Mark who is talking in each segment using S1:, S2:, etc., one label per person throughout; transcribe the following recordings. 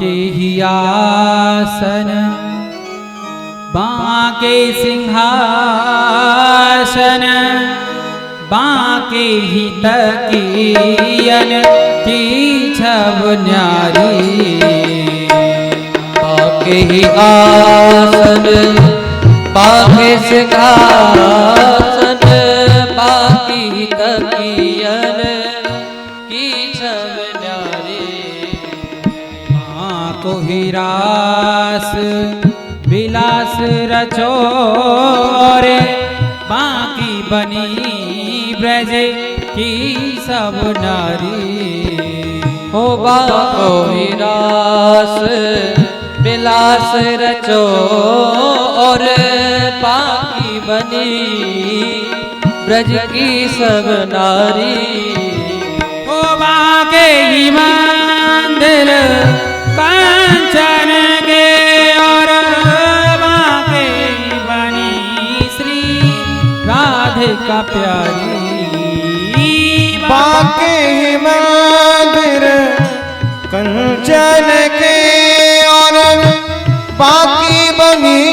S1: बाके ही आसन बाके सिंहासन बाके ही तकियन की छब न्यारी
S2: बाके ही आसन बाके सिंहासन बाकी तकियन की छब न्यारी
S1: को ही रास विलास रचोरे बाकी बनी ब्रज की सब नारी
S2: हो बाको ही रास विलास रचो और बाकी बनी ब्रज की सब नारी
S1: हो बाके ही मंदिर कांचन के और बाके बनी श्री राधिका प्यारी
S3: बाके ही मंदिर कंचन के और बाकी बनी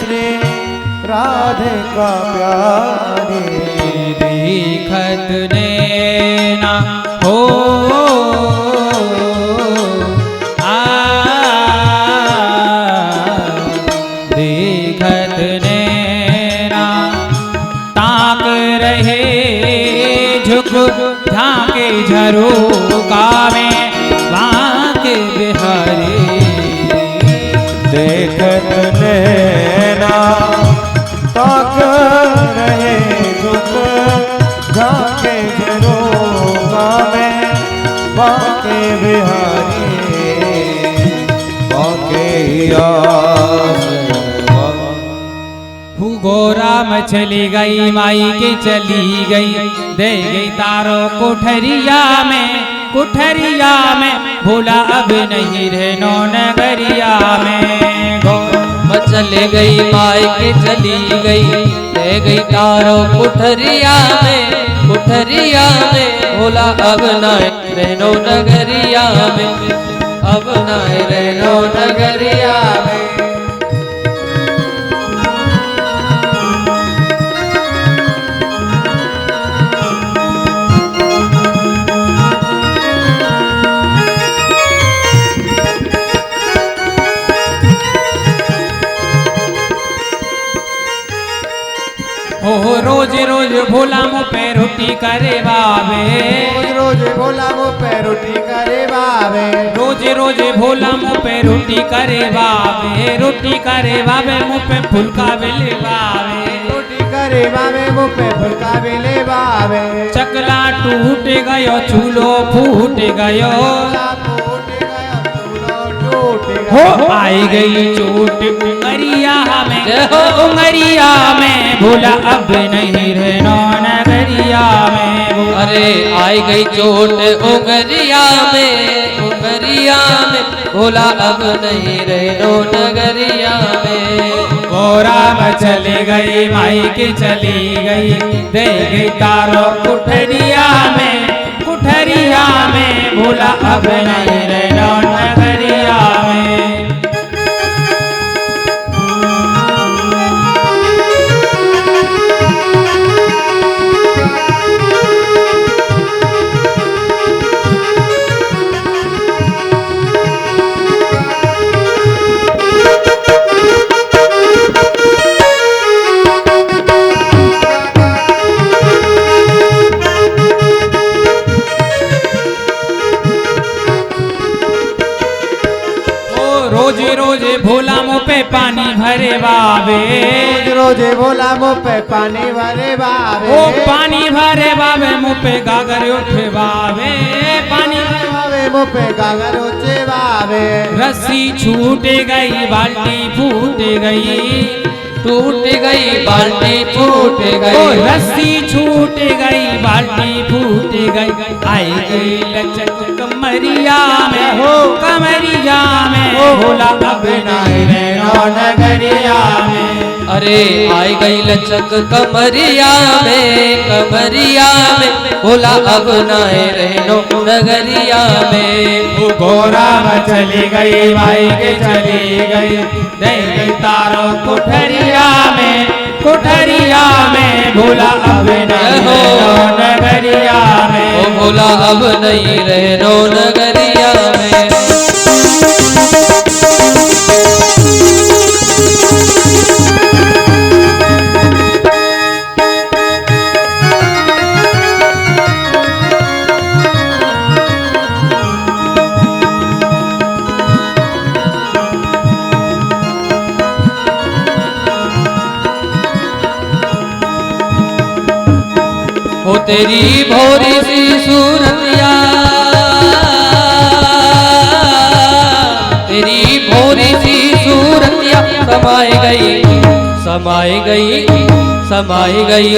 S3: श्री राधिका प्यारी
S1: देखत नैना हो देखत नैना ताक रहे झुक झाके झरोका में बाके बिहारी
S3: देखत नैना ताक रहे झुक झाके झरोखा में बाके बिहारी बाके आस
S1: गोरा में चली गई माई के चली गई दे गई तारो कोठरिया में भूला अब नहीं रहनो नगरिया में
S2: चले गई माई के चली गई ले गई तारो कुठरिया में भोला अब नाय रहनो नगरिया में अब नाय रहनो नगरिया में
S1: ओ रोज रोज भोला मुँह पे रोटी करे बाबे
S3: रोज भोला मुँह पे रोटी करे बाबे
S1: रोज रोज भोला मुँह पे रोटी करे बाबे मुँह पे फुलका बेले बाबे
S3: रोटी करे बाबे मुँह पे फुलका बेले बाबे
S1: चकला टूट गयो चूल्हो फूट गयो हो आई गई चोट उंगरिया में भोला अब नहीं रहना नगरिया में
S2: अरे आई गई चोट उंगरिया में भोला अब नहीं रहनो नगरिया में
S1: गोरा में चली गई माई की चली गई दे गई तारो कुठरिया में भोला अब नहीं रहना नगरिया में रोज भोला मुँह पे पानी भरे बाबे
S3: रोज भोला मुँह पे पानी भरे बाबे
S1: ओ पानी भरे बाबे मुँह पे गागर उठे बाबे पानी
S3: बाबे मुँह पे गागर उठे बाबे
S1: रस्सी छूट गई बाल्टी फूट गई
S2: बाल्टी फूट गई
S1: रस्सी छूट गई बाल्टी फूट गई आई गई लचक कमरिया में भोला अब नहीं रहना नगरिया में
S2: अरे आई गई लचक कमरिया में बोला अब नाए रहनो नगरिया में।
S1: वो गोरा में चली गई माई के चली गई दे गई तारो कोठरिया में भूला अब नहीं रहनो नगरिया में।
S2: ओ भोला अब नहीं रहनो नगरिया में। हो तेरी भोरी सी सूरतिया, तेरी भोरी सी सूरतिया समाई गई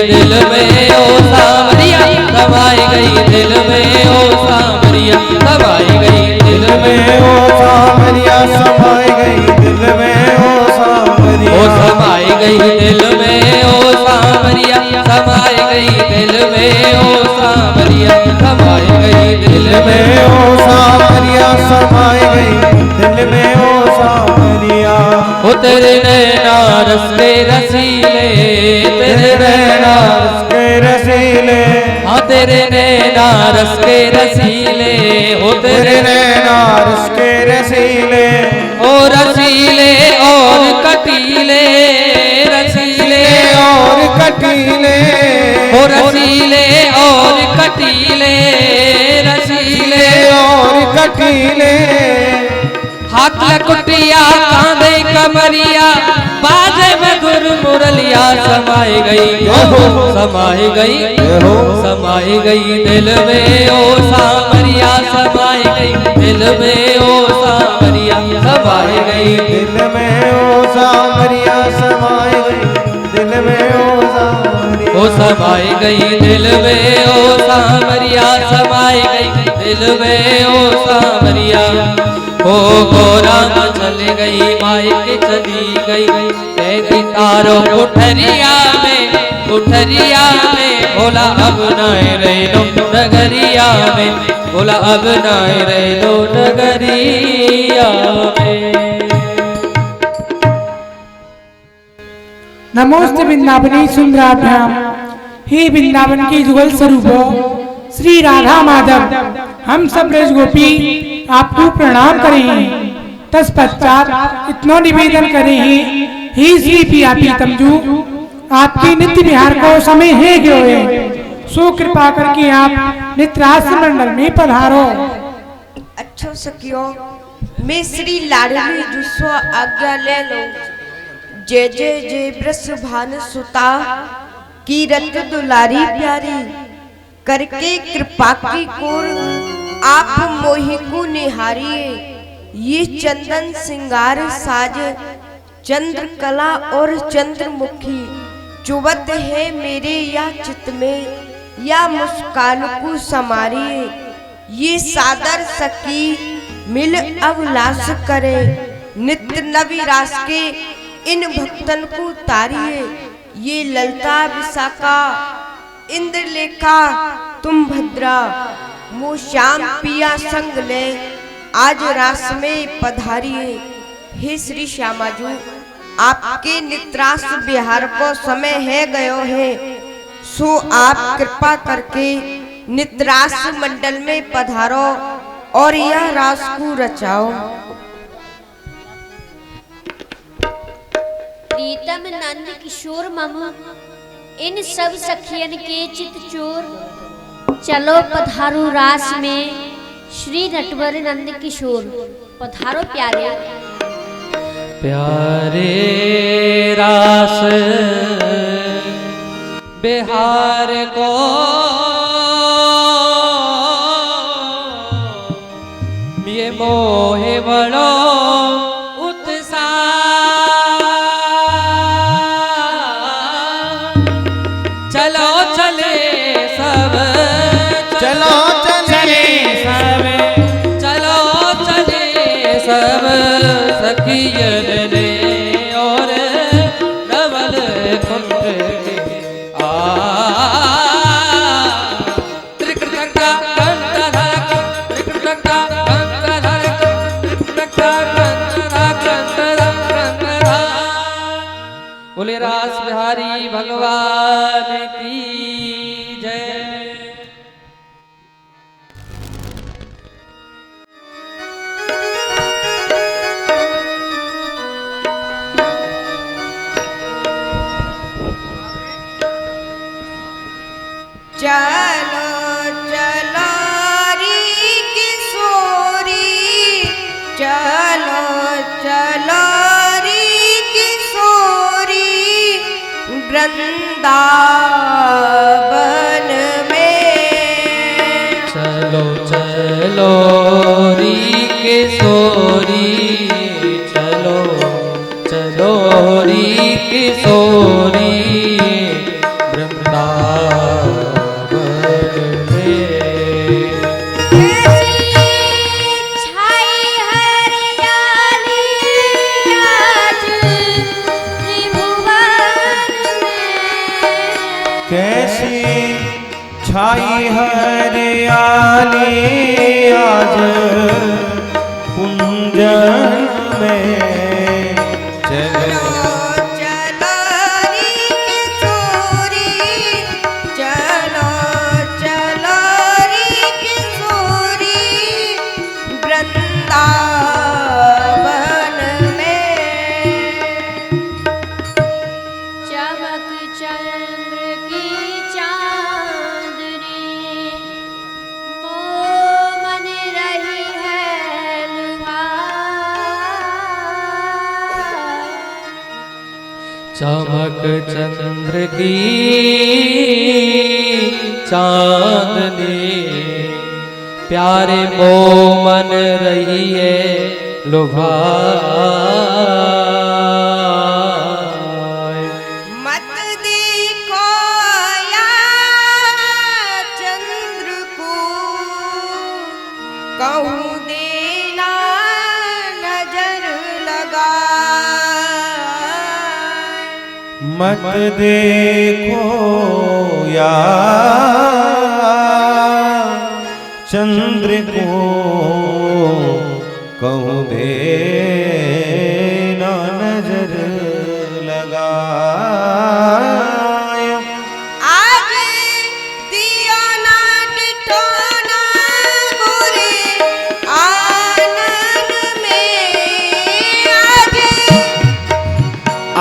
S2: दिल में ओ सांवरिया, समाई गई दिल में ओ सांवरिया, समाई गई दिल में ओ
S3: सांवरिया, समाई गई दिल में ओ सांवरिया,
S2: ओ समाई गई दिल में ओ सांवरिया, समाई गई दिल में ओ सांवरिया, समाई गई दिल में
S3: ओ सांवरिया, समाई गई दिल में ओ सांवरिया।
S2: ओ तेरे नैना रस के रसीले, तेरे नैना रस के रसीले, हाँ तेरे नैना रस के रसीले, ओ तेरे नैना रस के रसीले, ओ रसीले और कटीले, रसीले और कटीले, ओ रसीले और कटीले, रसीले और कटीले। हाथ लकुटिया कांधे कमरिया बाजे मधुर मुरलिया, समाई गई दिल में ओ सांवरिया, समाई गई दिल में ओ सांवरिया, समाई गई
S3: दिल में ओ सांवरिया, समाई गई दिल में ओ सांवरिया,
S2: ओ समाई गई दिल में ओ सांवरिया, समाई गई दिल में ओ सांवरिया। ओ गोरा में चली गई माई के चली गई तेरी तारो कोठरिया में बोला अब नाए रहनो नगरिया में, बोला अब नाए रहनो नगरिया में।
S4: नमोस्ते वृंदावनी सुंदराभ्याम। हे वृंदावन की जुगल स्वरूप श्री राधा माधव, हम सब रजगोपी आपको प्रणाम करें। तत्पश्चात इतना निवेदन करें हे श्री पिया पीतमजू, आपकी नित्य विहार को समय है गयो है, सो कृपा करके आप नित्रास मंडल में पधारो।
S5: अच्छो सखियो, मैं श्री लाडली जुस्व आज्ञा ले लो। जय जय जय ब्रस भान सुता की रत दुलारी प्यारी, करके कृपा की कोर आप मोहि को निहारिए। ये चंदन सिंगार साज चंद्र कला और चंद्रमुखी चुबत है मेरे या चित में, या मुस्कान को समारिए। ये सादर सकी मिल अभिलाष करे, नित्य नवी रास के इन भक्तन को तारिए। ये ललता विशाखा इंद्रलेखा तुम भद्रा, मो श्याम पिया संग ले आज रास में पधारिए। हे श्री श्यामाजू, आपके नित्रास बिहार को समय है गयो है, सो आप कृपा करके नित्रास मंडल में पधारो और यह रास को रचाओ।
S6: प्रीतम नंद किशोर मम इन सब सखियन के चित चोर, चलो पधारो रास में श्री नटवर नंद किशोर। पधारो प्यारे
S2: प्यारे रास बिहार को, ये मोहे बड़ो उत्साह, चलो चले सब, चलो चले सब, चलो चले सब सखियन रे और नवल बोले रास बिहारी भगवान की जय।
S5: चलो चलो री किशोरी, चलो चलो री किशोरी, वृंदावन में।
S2: चलो चलो री किशोरी, चलो चलो री किशोरी,
S3: छाई हरियाली आज कुंजन में। चलो
S5: चलो री किशोरी, चलो चलो री किशोरी, वृंदावन में।
S6: चमक चंद्र की चांदनी, मोमन रही है लुभाए।
S2: चमक चंद्र की चांदनी, प्यारे मोमन रही है लुभाए।
S5: मत देखो या चंद्र को, कहूँ देना नजर लगा।
S3: मत देखो या चंद्र को, कहूँ देना नजर लगाए।
S5: आज दियो ना टिठोना गोरे आनन में।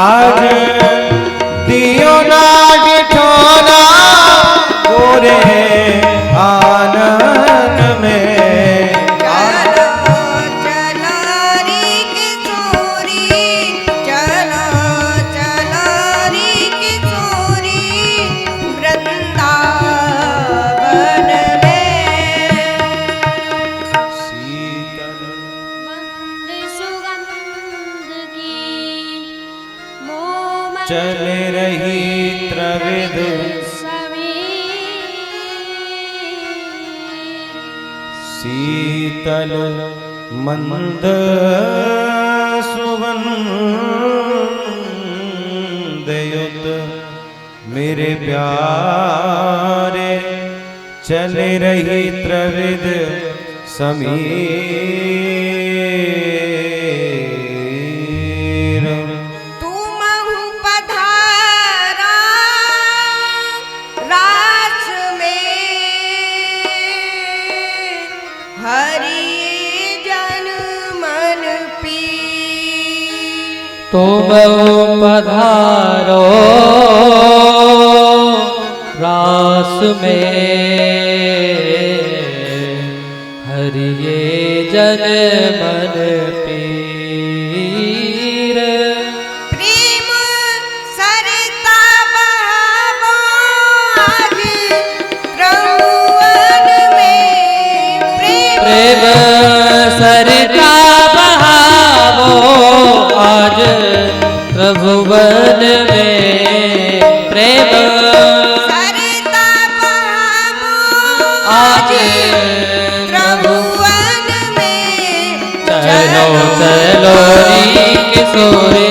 S3: आज दियो ना ठिठोना गोरे आनन में।
S5: चलो चलो री किशोरी, चलो चलो री किशोरी, वृंदावन में।
S6: मंद सुगंध की मोमन
S3: चल रही त्रिविध शीतल मंद सुगंधयुत मेरे प्यारे। चल रही त्रिविध समीर।
S5: तुम पधारा रास में, हरि जन मन पी।
S2: तुम पधारो रास में, हरिये जन मन पीर।
S5: प्रेम सरता बहावो आज त्रौवन में।
S2: प्रेम सरता बहावो आज त्रिभुवन में। प्रेम
S5: सरता बहावो
S2: आज
S5: त्रौवन में।
S2: चलो चलो री किशोरी,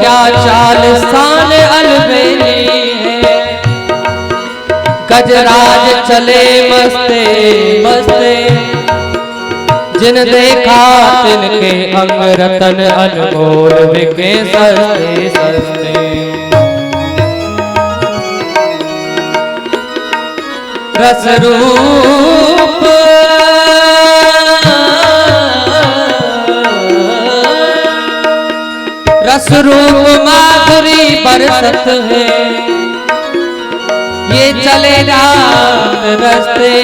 S2: क्या चाल शान अलबेली है। गजराज चले मस्ते मस्ते, जिन देखा तिनके अंग रतन अनमोल बिके सस्ते सस्ते। रस रूप रस रूप माधुरी बरसत है, ये चले रात रस्ते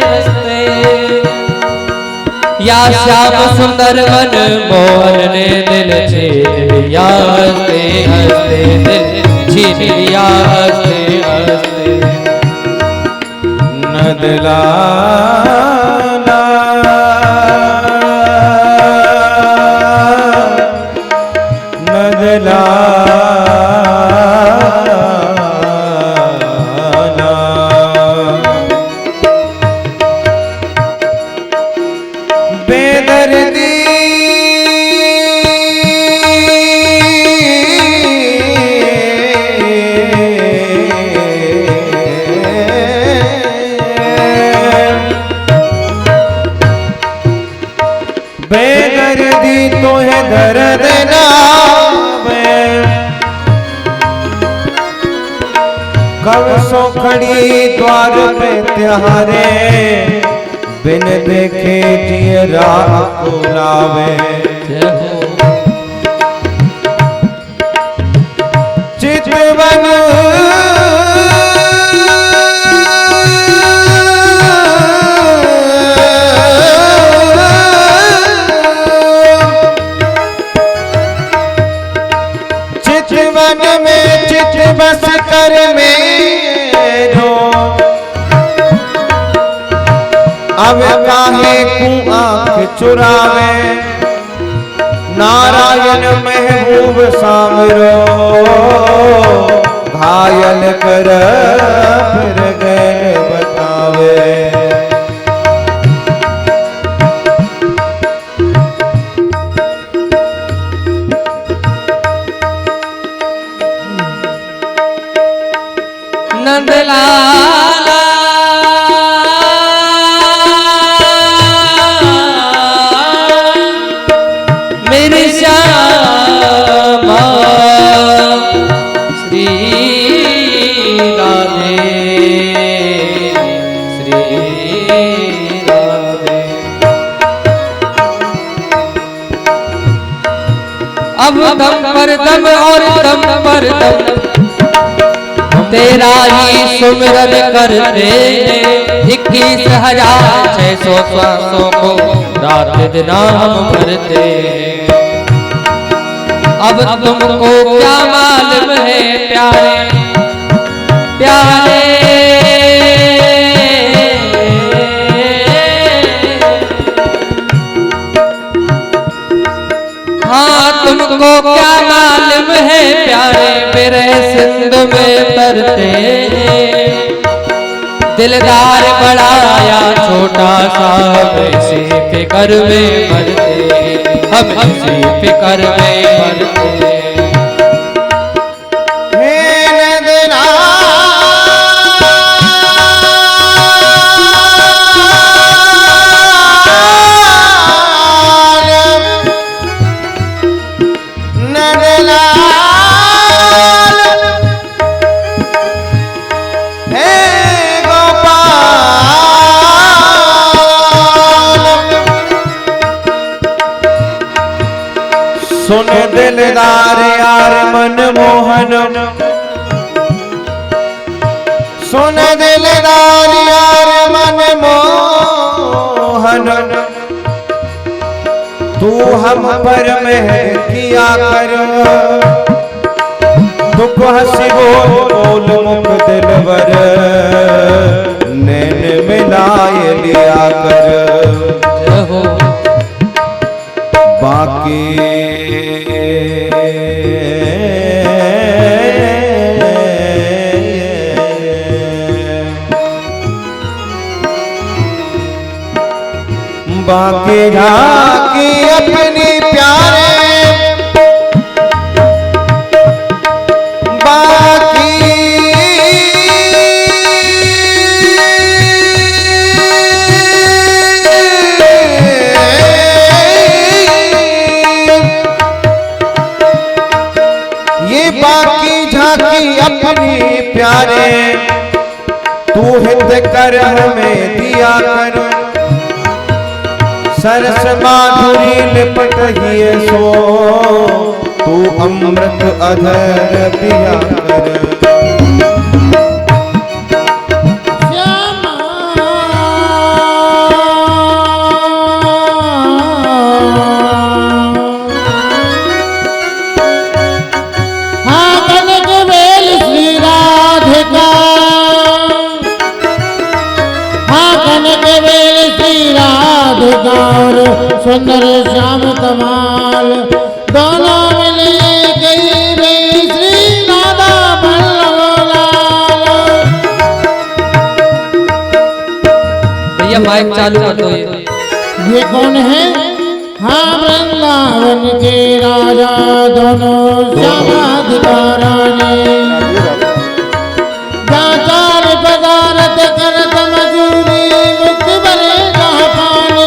S2: रस्ते। या श्याम सुंदर मन मोहन ने दिल छीन लिया, हंसते हंसते दिल छीन लिया, हंसते हंसते।
S3: नदलाला नदलाला बेदर्दी बेदर्दी तो है दर्द नावे, कब सो खड़ी द्वार पे त्यारे, बिन देखे जियरा को लावे। चितवन चितवन में चित बस कर मेरो, अब काहे को आँख चुरावे। नारायण महबूब सामरो, घायल कर फिर गए बतावे।
S2: नंदलाला मेरे श्यामा, श्री राधे श्री राधे। अब दम पर दम और दम पर दम तेरा ही सुमिरन करते, 21,600 श्वासों को रात दिन हम भरते। अब तुमको क्या मालूम है प्यारे प्यारे, हाँ तुमको क्या मालूम है प्यारे, मेरे सिंध में तरते। दिलदार बड़ा या छोटा सा, हम इसी फिक्र में मरते, हम इसी फिक्र में मरते।
S3: सुन दिलदार यार मनमोहन, सुन दिलदार यार मनमोहन, तू हम पर मेहर किया कर। दुख हंसी बोल मुख दिलवर, नैन मिलाए लिया कर। बाकी बाकी झाकी अपनी प्यारे प्यारे तू हित कर हमें दिया कर, सरस माधुरी लिपट हिए सो तू अमृत अधर पिया कर।
S7: और सुंदर श्याम कमाल दोनों मिले गई रे श्री राधा बल्लभ लाल।
S2: भैया माइक चालू कर दो। ये
S7: कौन है? हाँ वृंदावन के राजा दोनों श्यामाधिकारानी, दातार पदारथ करत मजूरी मुक्त बने जहाँ पानी।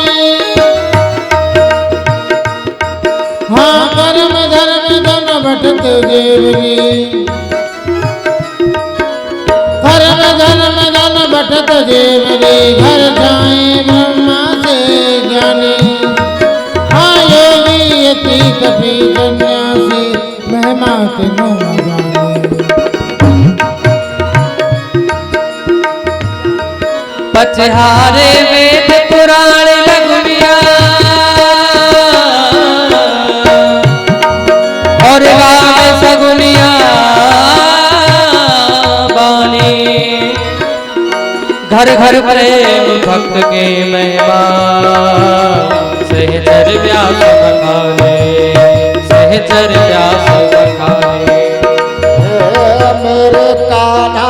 S7: हाँ कर्म धर्म दोनों भटक जेवरी, कर्म धर्म दोनों भटक जेवरी, घर जाए ब्रह्मा से ज्ञानी। हाँ योगी यति कपि सन्यासी महिमा तीनों जाने।
S2: पचहारे वेद पुराण लघुनिया और गावे सगुनिया बानी। घर घर प्रेम भक्त के महिमा सहचर व्यास बखाने, सहचर व्यास बखाने।
S7: मेरे कान्हा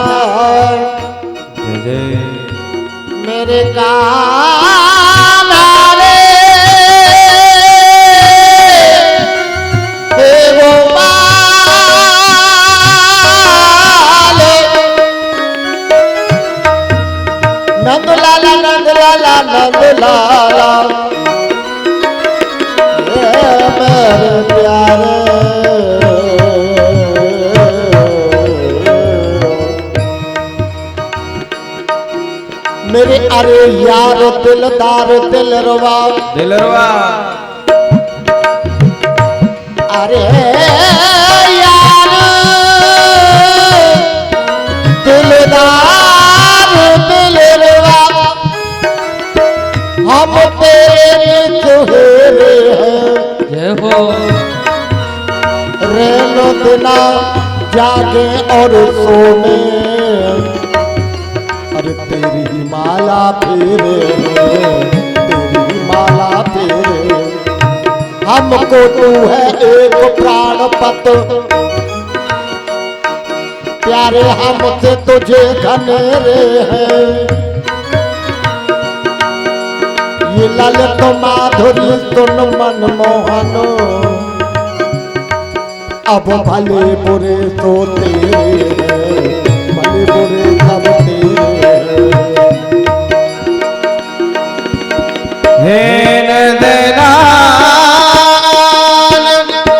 S7: मेरे कान्हा रे हे गोपाल, नंद लाला नंद लाला नंद लाला मेरे प्यारे। मेरे अरे यार दिलदार दिलरवा
S3: दिलरवा,
S7: अरे यार दिलदार दिलरवा, हम तेरे चुहेरे हैं।
S2: जय हो
S7: रेलो दिना जागे और सोने, अरे तेरी ही माला फेरे, तेरी ही माला फेरे। हमको तू है एक प्राणपत, प्यारे हमसे तुझे घनेरे हैं। ये ललित माधुरी सुन मनमोहन, अब भले बुरे तो तेरे हैं, भले बुरे सब तेरे हैं।
S3: हे नंदलाल,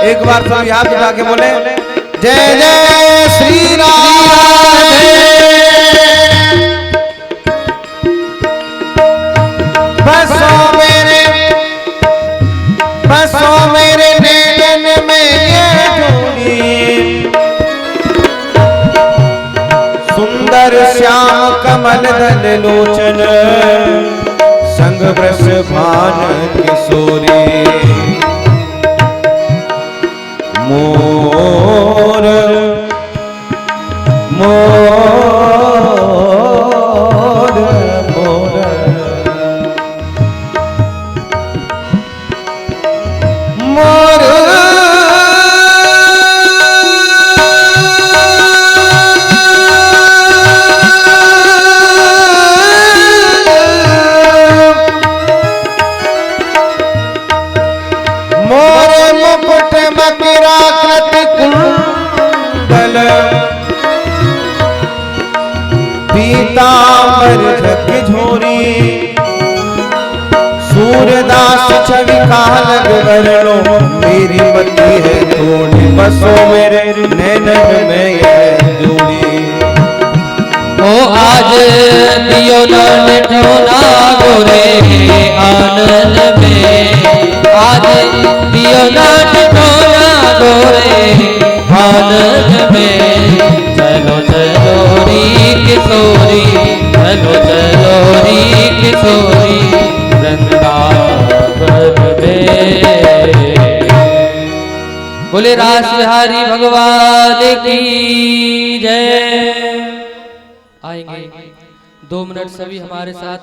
S3: एक बार सब याद उठा के बोले जय जय श्री राधे। बसो मेरे नैनन में ये जोड़ी, सुंदर श्याम कमल दल लोचन संग वृषभान किशोरी। मोर मोर मोर मोर पीतांबर झकझोरी, सूरदास छवि कालग वरणो, मेरी मति है थोड़ी बसो मेरे नैनन में यह जोड़ी।
S2: दियो न निठोना गोरे आनंद में, आज दियो न निठोना गोरे आनंद में। चलो चलो री किशोरी, चलो चलो री किशोरी वृंदावन में। बोले रास बिहारी भगवान की जय। आएंगे 2 मिनट सभी हमारे साथ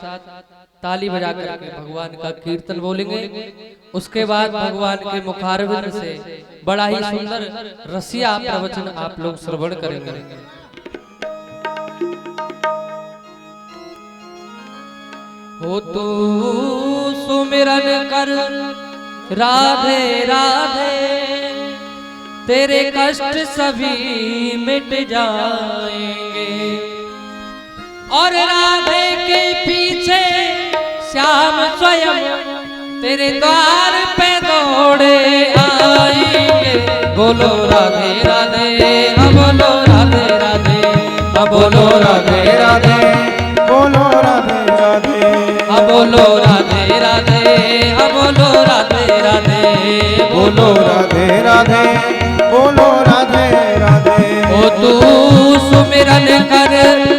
S2: ताली बजा करके भगवान का कीर्तन बोलेंगे। उसके बाद भगवान के मुखारविंद से बड़ा ही सुंदर रसिया प्रवचन आप लोग श्रवण करेंगे। हो तू सुमिरन कर राधे राधे, तेरे कष्ट सभी मिट जाएंगे। और राधे के पीछे श्याम स्वयं तेरे द्वार पे दौड़े आएंगे। बोलो राधे राधे, बोलो राधे राधे, बोलो राधे राधे,
S3: बोलो राधे राधे,
S2: बोलो राधे राधे, बोलो राधे राधे,
S3: बोलो राधे राधे, बोलो राधे राधे।
S2: ओ तू सुमिरन कर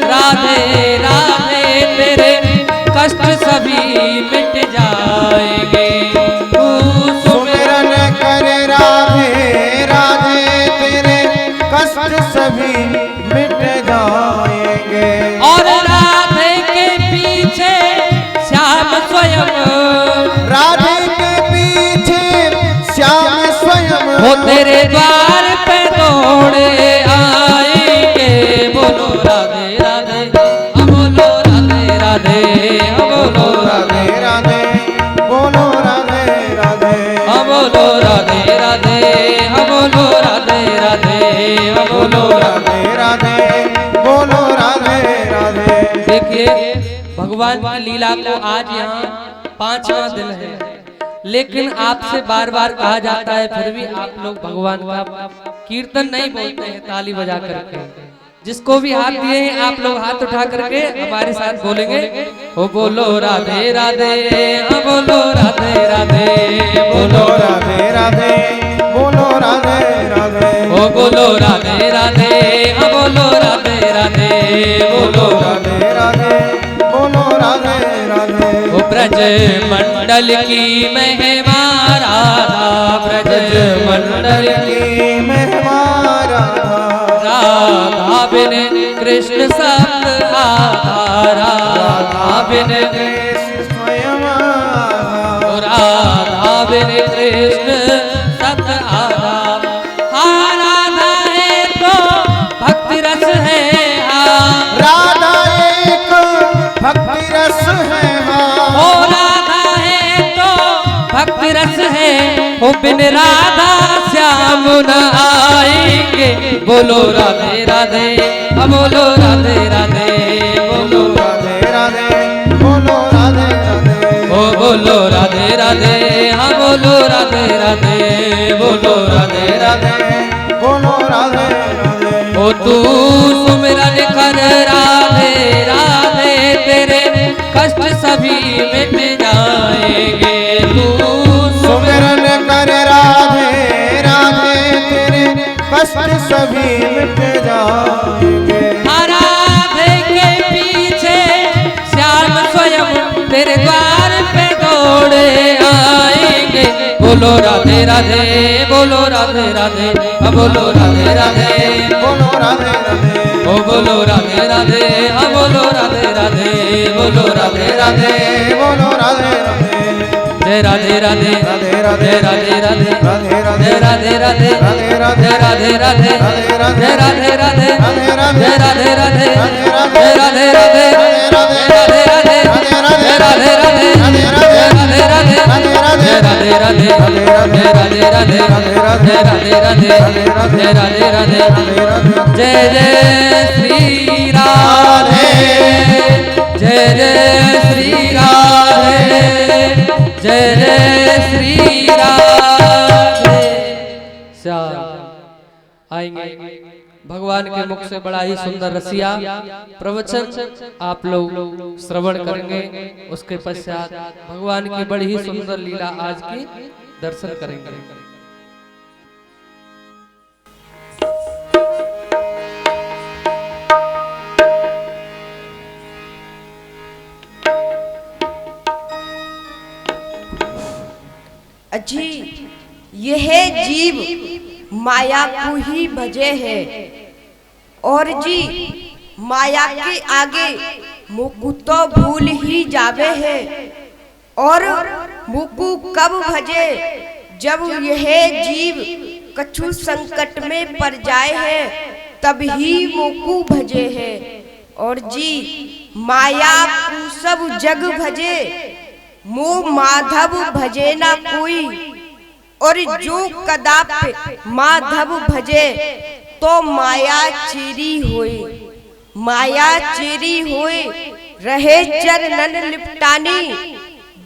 S2: राधे राधे, तेरे कष्ट सभी मिट जाएंगे। तू
S3: सुमिरन कर राधे राधे, तेरे कष्ट सभी मिट जाएंगे।
S2: और राधे के पीछे श्याम स्वयं,
S3: राधे के पीछे श्याम स्वयं
S2: वो तेरे द्वार पे दौड़े आएंगे। बोलो राधे राधे, बोलो राधे राधे, बोलो
S3: राधे राधे, बोलो राधे राधे,
S2: बोलो राधे राधे, बोलो राधे राधे, बोलो
S3: राधे राधे, बोलो राधे राधे।
S2: देखिए भगवान की लीला को आज यहाँ 5वां दिन है, लेकिन आपसे बार बार कहा जाता है फिर भी आप लोग भगवान का कीर्तन नहीं बोलते हैं ताली बजा करके। जिसको भी हाथ दिए हैं आप लोग हाथ उठा करके हमारे साथ बोलेंगे। ओ बोलो राधे राधे, बोलो राधे राधे,
S3: बोलो राधे राधे, बोलो राधे राधे,
S2: ओ बोलो राधे राधे, बोलो राधे राधे, बोलो
S3: राधे राधे, बोलो राधे राधे।
S2: ओ ब्रज मंडल की महिमा राधा, ब्रज मंडल की
S3: महिमा राधा,
S2: राधा बिन कृष्ण सत आधा, राधा बिन
S3: कृष्ण स्वयं आधा,
S2: राधा बिन कृष्ण सत आधा। हाँ राधा है तो भक्ति रस है, हाँ
S3: राधा एक भक्ति रस है,
S2: ओ राधा है तो भक्ति रस है, ओ बिन राधा श्याम न आएंगे। बोलो राधे राधे, बोलो राधे राधे, बोलो
S3: राधे राधे, बोलो राधे राधे,
S2: ओ बोलो राधे राधे, हाँ बोलो राधे राधे, बोलो राधे राधे,
S3: बोलो राधे राधे।
S2: ओ तू सुमिरन कर राधे राधे, तेरे कष्ट सभी मिट जाएंगे। तू
S3: सुमिरन कर राधे राधे, तेरे कष्ट सभी मिट जाएंगे।
S2: राधे के पीछे श्याम स्वयं तेरे द्वार पे दौड़े आएंगे। बोलो राधे राधे, बोलो राधे राधे, बोलो राधे राधे,
S3: बोलो राधे राधे,
S2: ओ बोलो राधे राधे, बोलो राधे राधे, बोलो राधे राधे,
S3: बोलो राधे राधे।
S2: जय राधे राधे,
S3: राधे राधे,
S2: जय राधे राधे,
S3: राधे राधे,
S2: जय राधे राधे,
S3: राधे राधे,
S2: जय राधे राधे, जय राधे राधे, जय राधे राधे, जय राधे राधे, जय राधे राधे, जय राधे राधे, जय राधे राधे, जय राधे राधे, जय राधे राधे, जय राधे राधे, जय राधे राधे। जय जय श्री राधे, जय जय श्री राधे, जय जय श्री राधे। आएंगे भगवान के मुख से बड़ा ही सुंदर रसिया प्रवचन आप लोग श्रवण करेंगे। उसके पश्चात भगवान की बड़ी ही सुंदर लीला आज की दर्शन करेंगे।
S5: अजी यह जीव माया को ही भजे है और जी माया के आगे मुकु तो भूल ही जावे है। और मुकु कब भजे जब यह जीव कछु संकट में पड़ जाए है तब ही मुकु भजे है। और जी माया को सब जग भजे मोह माधव भजे ना कोई। और जो कदाप माधव भजे तो माया चेरी होए, माया चेरी होए रहे चरणन लिपटानी।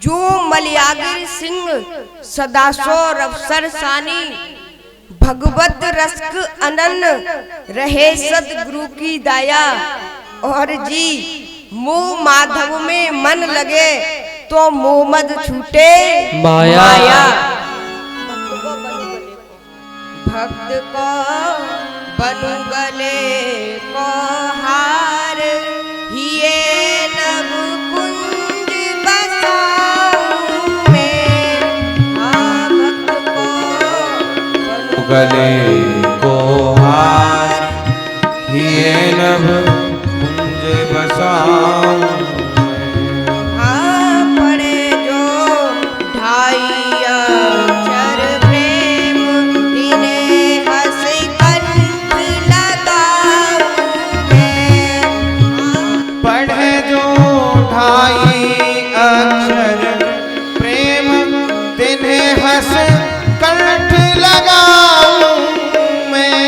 S5: जो मलयागिर सिंह सदासो अवसर सानी भगवत रसक अनन रहे सदगुरु की दाया। और जी मोह माधव में मन लगे तो मोह मद छूटे माया। भक्त को बनु गले को हार हिये नव कुंज बसाऊं मैं। हाँ भक्त को बनु
S3: गले को हार हिये नभ कुंज बसाऊं।
S5: हाँ पड़े जो ढाई अक्षर प्रेम तिन्हें हंस कंठ लगाऊं मैं।
S3: पढ़े जो ढाई अक्षर प्रेम तिन्हें हंस कंठ लगाऊं मैं।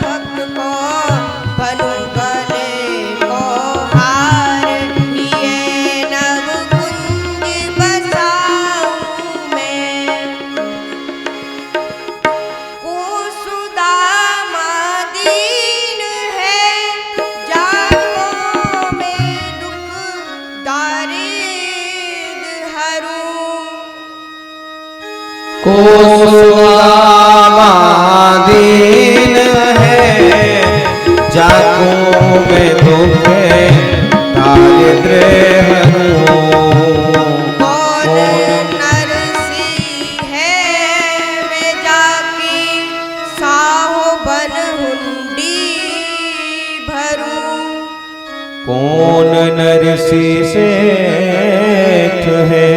S5: भक्त को बनु गले को हार हिये नव कुंज बसाऊं मैं। को सुदामा दीन है जाको में दुख दारिद हरूं।
S3: को सुदामा दीन है जाको में दुख दारिद्र हरूं।
S5: कौन नरसी है वे जाकी साहो बन हुंडी भरूं।
S3: कौन नरसी सेठ है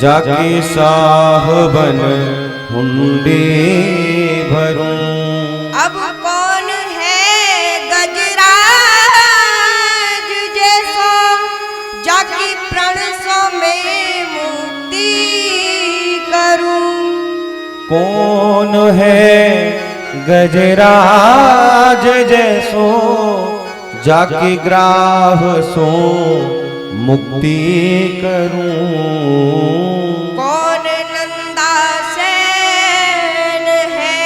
S3: जाकी साहबन हुंडी भरूं।
S5: अब कौन है गजराज जैसो जाकी प्रण सो में मुक्ति करूं।
S3: कौन है गजराज जैसो जाकी ग्राह सो मुक्ति करूं।
S5: कौन नंदा सेन है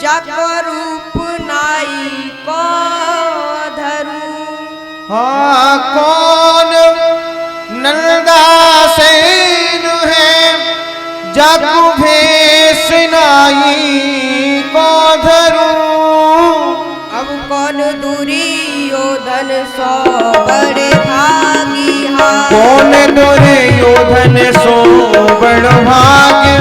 S5: जाको रूप नाई को धरूं।
S3: हाँ कौन नंदा सेन है जाकू भेष नाई को धरूं।
S5: अब कौन दुर्योधन सो बड़े भागी हाँ।
S3: कौन दुर्योधन सो बड़ भाग्य।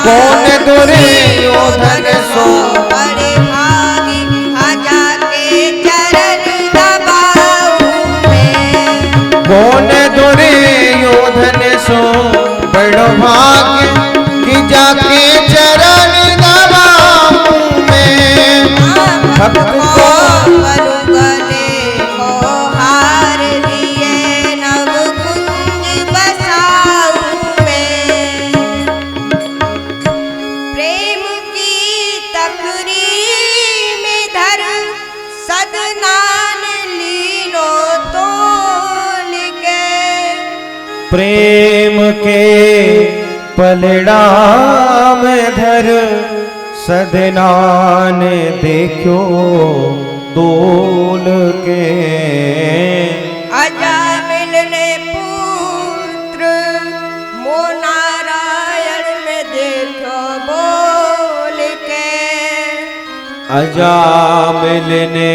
S3: कौन दुर्योधन सो
S5: बड़े भागी हाँ जाके चरण दबाऊं मैं।
S3: कौन दुर्योधन सो बड़ भाग्य कि जाके चरण दबाऊं मैं। भक्त को
S5: बनु गले को हार हिये नव कुंज बसाऊं मैं। प्रेम की तकरी में धर सदनान लीनो तो लिखे।
S3: प्रेम के पलड़ा में धर सदनान देखो तोल के,
S5: अजा मिलने पुत्र मो नारायण में देखो बोल के,
S3: अजा मिलने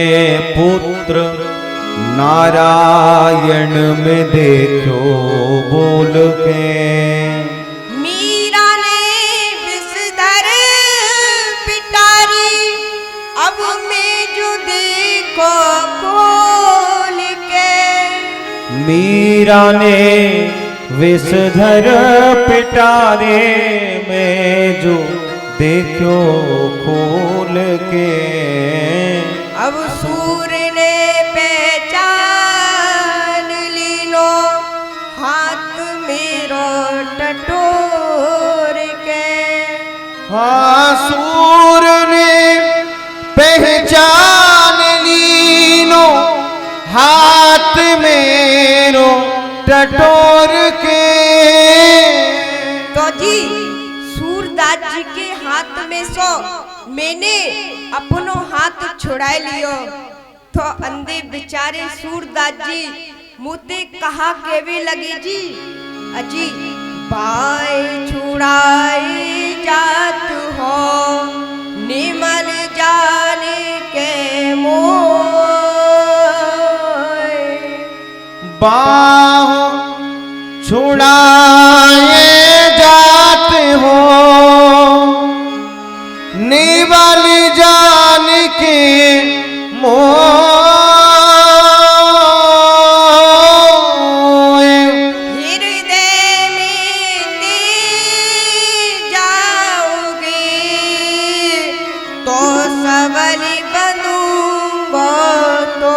S3: पुत्र नारायण में देखो बोल के,
S5: मीरा ने विषधर पिटारी अब मैं जो देखो खोल के,
S3: मीरा ने विषधर पिटारे में जो देखो खोल के,
S5: अब सूर्य ने पहचान लीनो हाथ मेरो टटोर के,
S3: हाँ सूर ने पहचान लीनो हाथ मेरो टटोर के।
S5: तो जी सूरदास जी के हाथ में सो मैंने अपनो हाथ छुड़ा लियो, तो अंधे बेचारे सूरदास जी मुझे कहा केवे लगे जी, अजी बाई छुड़ाई जात हो निमल जाने के मोय,
S3: बाह छुड़ाए जात हो निवल जान के मोय,
S5: हृदय में दे जाओगे तो सबल बनूंगा तो,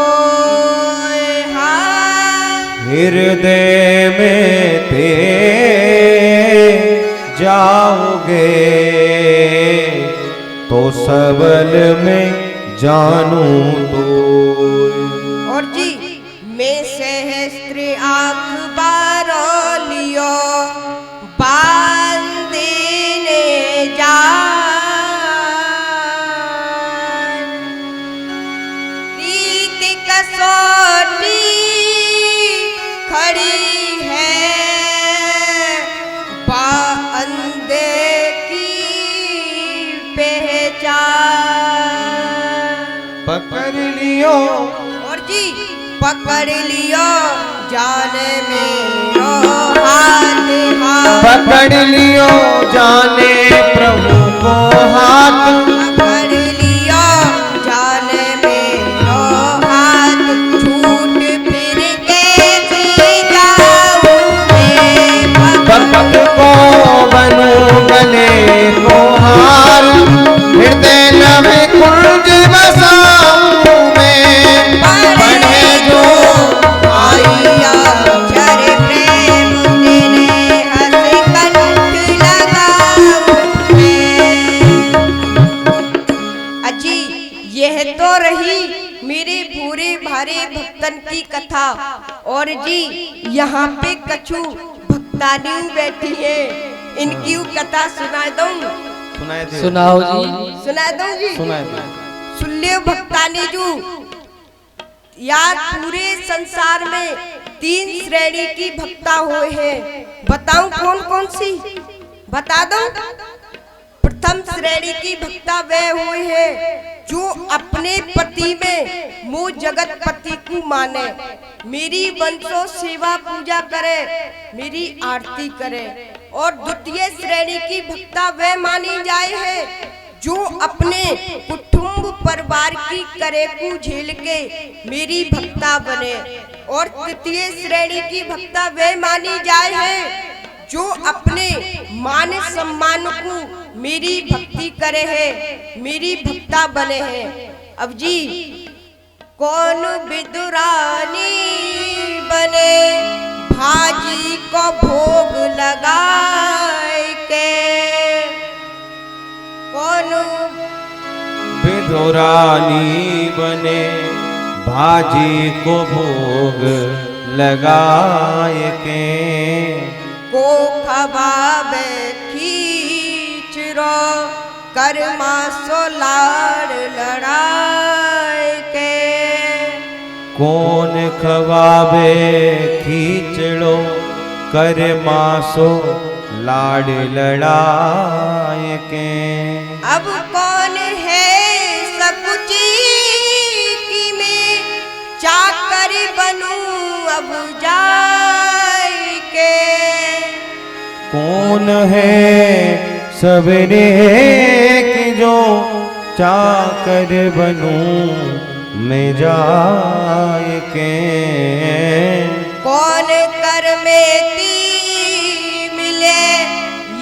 S5: हाँ
S3: हृदय में ते जाओगे तो सबल में जानूं तो।
S5: और जी मैं सहस्त्र आँख बारो लियो बांधने जान, रीत कसौटी खड़ी है अंधे की पहचान,
S3: पकड़ लियो
S5: और जी पकड़ लियो जाने मेरो हाथ हाथ,
S3: पकड़ लियो जाने प्रभु को हाथ,
S5: पकड़ लियो जाने मेरो हाथ, छूट फिर कैसे जाऊं मैं,
S3: भक्त को बनू गले को हार, हृदय नभ कुंज बसाऊं मैं, पढ़े जो
S5: आइया चर प्रेम तेरे हंस कंठ लगाऊं मैं। अजी यह तो रही मेरे पूरे भारे भक्तन की कथा, और जी यहाँ पे कछु भक्तानी बैठी है, इनकी कथा सुना दूं,
S2: सुनाओ जी।
S5: सुना दूं जी, सुन लियो भक्तानी जू। यार पूरे संसार में 3 श्रेणी की भक्ता हुए हैं, बताऊं कौन कौन सी, बता दो। प्रथम श्रेणी की भक्ता वे हुए हैं जो अपने पति में मुँह जगत पति को माने, मेरी वंशो सेवा पूजा करे, मेरी आरती करे। और द्वितीय श्रेणी की भक्ता वे मानी जाए है जो अपने कुटुंब परिवार की करे को झेल के मेरी भक्ता बने। और तृतीय श्रेणी की भक्ता वे मानी जाए है जो अपने मान सम्मान को मेरी भक्ति करे है, मेरी भक्ता बने हैं। अब जी कौन विदुरानी बने भाजी को भोग लगाए के, कौन
S3: विदुरानी बने भाजी को भोग लगाए के,
S5: को खबाबे खींच रो कर्मा सो लाड़ लड़ाए के।
S3: कौन खवावे खींचड़ो कर मासो लाड़ लड़ाए के।
S5: अब कौन है सकुची कि मैं चाकर बनूं अब जाए के।
S3: कौन है सवेरे की जो चाकर बनूं मैं जाए के।
S5: कौन कर में ती मिले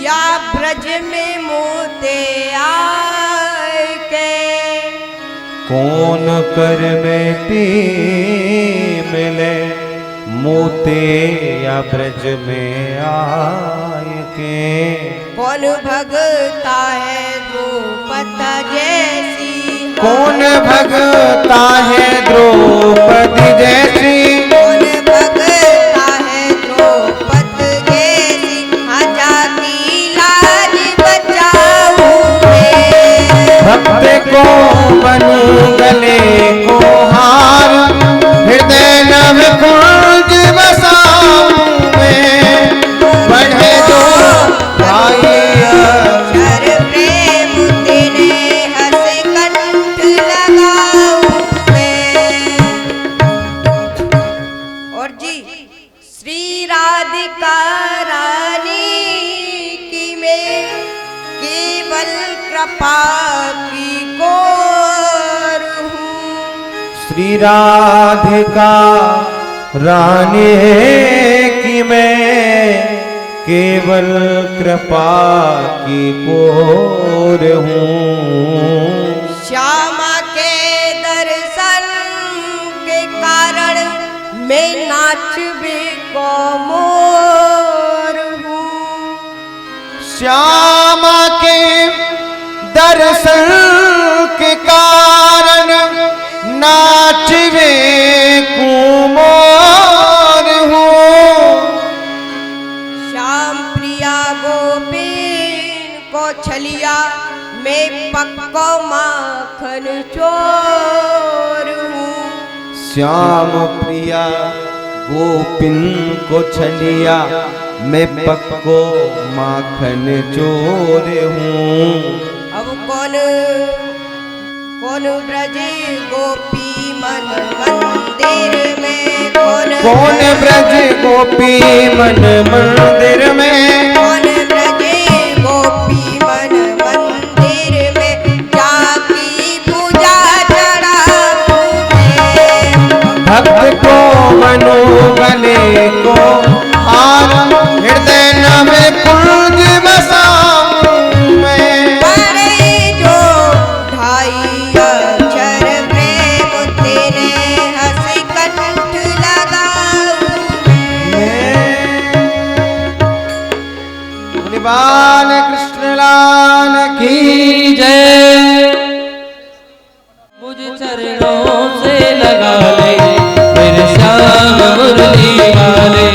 S5: या ब्रज में मोते आए के।
S3: कौन कर में ती मिले मोते या ब्रज में आए के।
S5: कौन भगता है द्रौपदी जैसी।
S3: कौन भगता है द्रौपदी जैसी।
S5: कौन भगता है द्रौपदी जैसी। आजादी लाज बचाऊं मैं।
S3: भक्त को बनूं गले को हार हृदय नव कुंज बसाऊं मैं। बढ़े जो भाई
S5: अक्षर प्रेम तेरे हंस कंठ लगाऊं मैं। और जी श्री राधिका रानी की मैं केवल कृपा की कोर हूँ।
S3: श्री राधिका रानी की मैं केवल कृपा की कोर हूँ।
S5: श्यामा के दर्शन के कारण मैं नाचबे को मोर हूँ।
S3: श्यामा के दर्शन के कारण नाचवे कुमार हूँ।
S5: श्याम प्रिया गोपीन को छलिया मैं पक्को माखन चोर हूँ।
S3: श्याम प्रिया गोपिन को छलिया मैं पक्को माखन चोर हूँ।
S5: अब कौन ब्रज गोपी मन मंदिर में।
S3: कौन ब्रज गोपी मन मंदिर में।
S5: कौन ब्रज गोपी मन मंदिर में जाकी पूजा चढ़ाऊं मैं।
S3: भक्त को मनो गले को हार हृदय नव कुंज बसाऊं मैं।
S5: परे जो ढाई अक्षर प्रेम तेरे हंस कंठ लगाऊं मैं।
S3: बाल कृष्ण लाल की
S2: जय। मुझ चरणों से लगा ले मेरे श्याम मुरली वाले।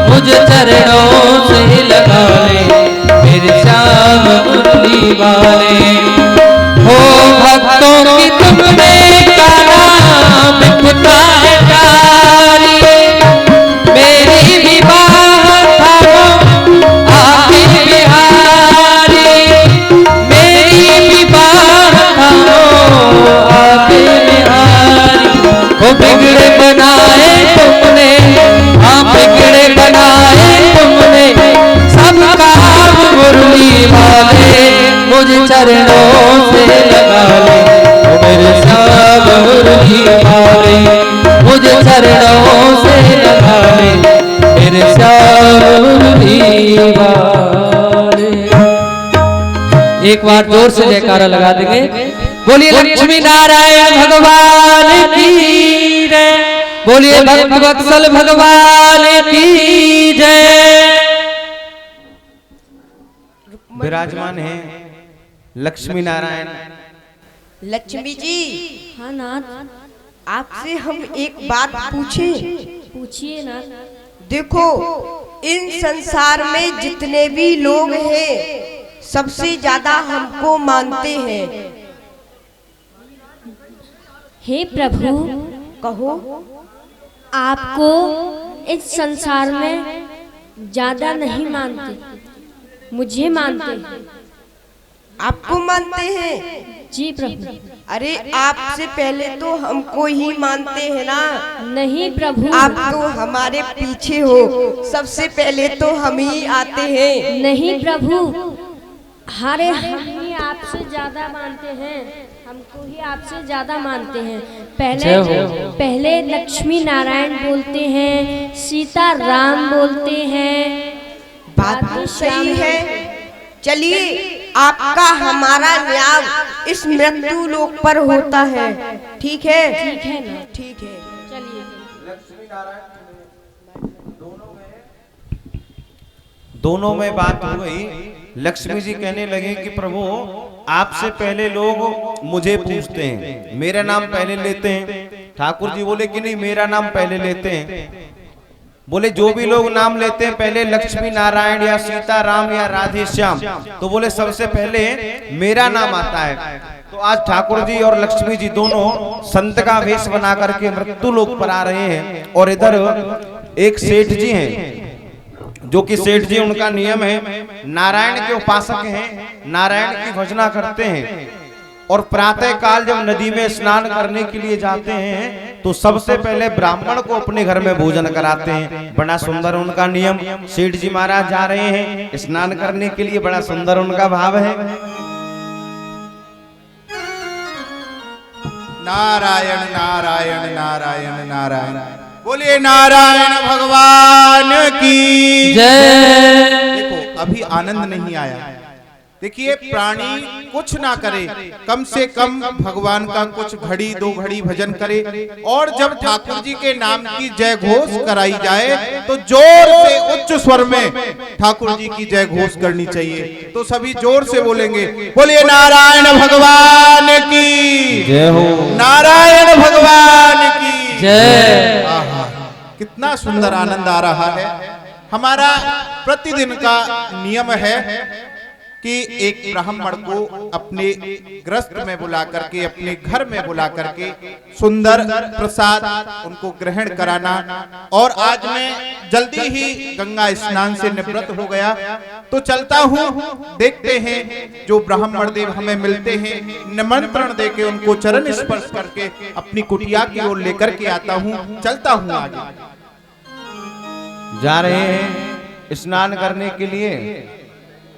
S2: मुझ चरणों से लगा ले मेरे श्याम मुरली वाले। हो भक्तों की तुमने का नाम लिखा है प्यारी। मेरी विवाह थारो आके बिहारी। मेरी विवाह थारो आके बिहारी। हो बिगड़े बनाए तुमने, हाँ बिगड़े बनाए तुमने सब काम मुरली वाले। मुझे चरणों से लगा ले ओ मेरे श्याम मुरली वाले। मुझे चरणों से लगा ले मेरे श्याम मुरली वाले। एक बार जोर से जयकारा लगा देंगे। बोलिए लक्ष्मी नारायण भगवान की जय। बोलिए भक्त वत्सल भगवान की जय।
S3: विराजमान है लक्ष्मी नारायण।
S5: लक्ष्मी जी
S6: हाँ नाथ,
S5: आपसे हम एक बात पूछें।
S6: पूछिए नाथ।
S5: देखो इन संसार में जितने भी लोग हैं सबसे ज्यादा हमको मानते हैं।
S6: हे प्रभु,
S5: कहो।
S6: आपको इस संसार में ज्यादा नहीं मानते, मुझे मानते हैं।
S5: आपको मानते हैं?
S6: जी प्रभु।
S5: अरे आपसे पहले तो हमको ही मानते हैं ना।
S6: नहीं प्रभु,
S5: आप तो हमारे पीछे हो, सबसे पहले तो हम ही आते हैं।
S6: नहीं प्रभु, हम ही आपसे ज्यादा मानते हैं, हमको ही आपसे ज्यादा मानते हैं। पहले लक्ष्मी नारायण बोलते हैं, सीता राम बोलते हैं।
S5: बात तो सही है। चलिए, आपका हमारा न्याय इस मृत्यु लोक पर होता है। ठीक है?
S6: ठीक है ना?
S5: ठीक है।
S6: चलिए।
S3: दोनों में बात हो गई। लक्ष्मी जी कहने लगे कि प्रभु, आपसे पहले लोग मुझे पूछते हैं, मेरा नाम पहले लेते हैं। ठाकुर जी बोले कि नहीं, मेरा नाम पहले लेते हैं। बोले जो भी लोग नाम लेते हैं पहले लक्ष्मी नारायण या सीता राम या राधे श्याम, तो बोले सबसे पहले मेरा नाम आता है। तो आज ठाकुर जी और लक्ष्मी जी दोनों संत का वेश बना करके मृत्यु लोक पर आ रहे हैं। और इधर एक सेठ जी हैं, जो कि सेठ जी, उनका नियम है, नारायण के उपासक हैं, नारायण की भजना करते हैं। और प्रातः काल जब नदी में स्नान करने के लिए जाते हैं तो सबसे पहले ब्राह्मण को अपने घर में भोजन कराते हैं। बड़ा सुंदर उनका नियम। सेठ जी महाराज जा रहे हैं स्नान करने के लिए, बड़ा सुंदर उनका भाव है।
S8: नारायण नारायण नारायण नारायण, बोलिए नारायण भगवान की
S2: जय।
S8: देखो, अभी आनंद नहीं आया। देखिए, प्राणी कुछ ना करे, कम से कम भगवान का कुछ घड़ी 2 घड़ी भजन करे। और जब ठाकुर जी के नाम की जय घोष कराई जाए तो जोर से उच्च स्वर में ठाकुर जी की जय घोष करनी चाहिए। तो सभी जोर से बोलेंगे, बोलिए नारायण भगवान की
S3: जय हो,
S8: नारायण भगवान की
S2: जय।
S8: आहा, कितना सुंदर आनंद आ रहा है। हमारा प्रतिदिन का नियम है कि एक ब्राह्मण को अपने ग्रस्त में बुला करके, अपने घर में बुला करके सुंदर प्रसाद उनको ग्रहण कराना। और आज मैं जल्दी ही गंगा स्नान से निवृत्त हो गया, तो चलता हूँ, देखते हैं जो ब्राह्मण देव हमें मिलते हैं, निमंत्रण देके उनको चरण स्पर्श करके अपनी कुटिया की ओर लेकर के आता हूँ। चलता हूँ आगे।
S3: जा रहे हैं स्नान करने के लिए।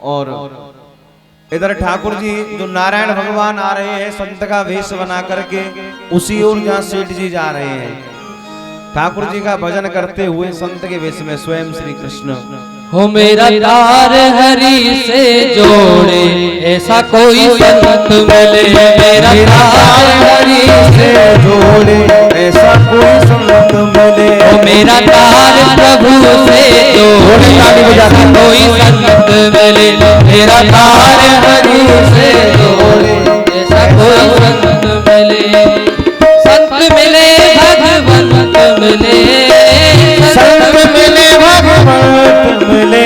S3: और इधर ठाकुर जी जो नारायण भगवान आ रहे हैं संत का वेश बना करके, उसी ओर जहाँ सेठ जी जा रहे हैं ठाकुर जी का भजन करते हुए संत के वेश में स्वयं श्री कृष्ण।
S2: हो मेरा तार हरि से जोड़े, ऐसा कोई संत मिले। मेरा तार हरि से
S3: जोड़े, ऐसा कोई संत मिले।
S2: हो मेरा तार प्रभु से जोड़े, ऐसा कोई संत मिले। मेरा तार हरि से जोड़े, ऐसा कोई संत मिले। संत मिले भगवंत मिले,
S3: संत मिले भगवंत मिले।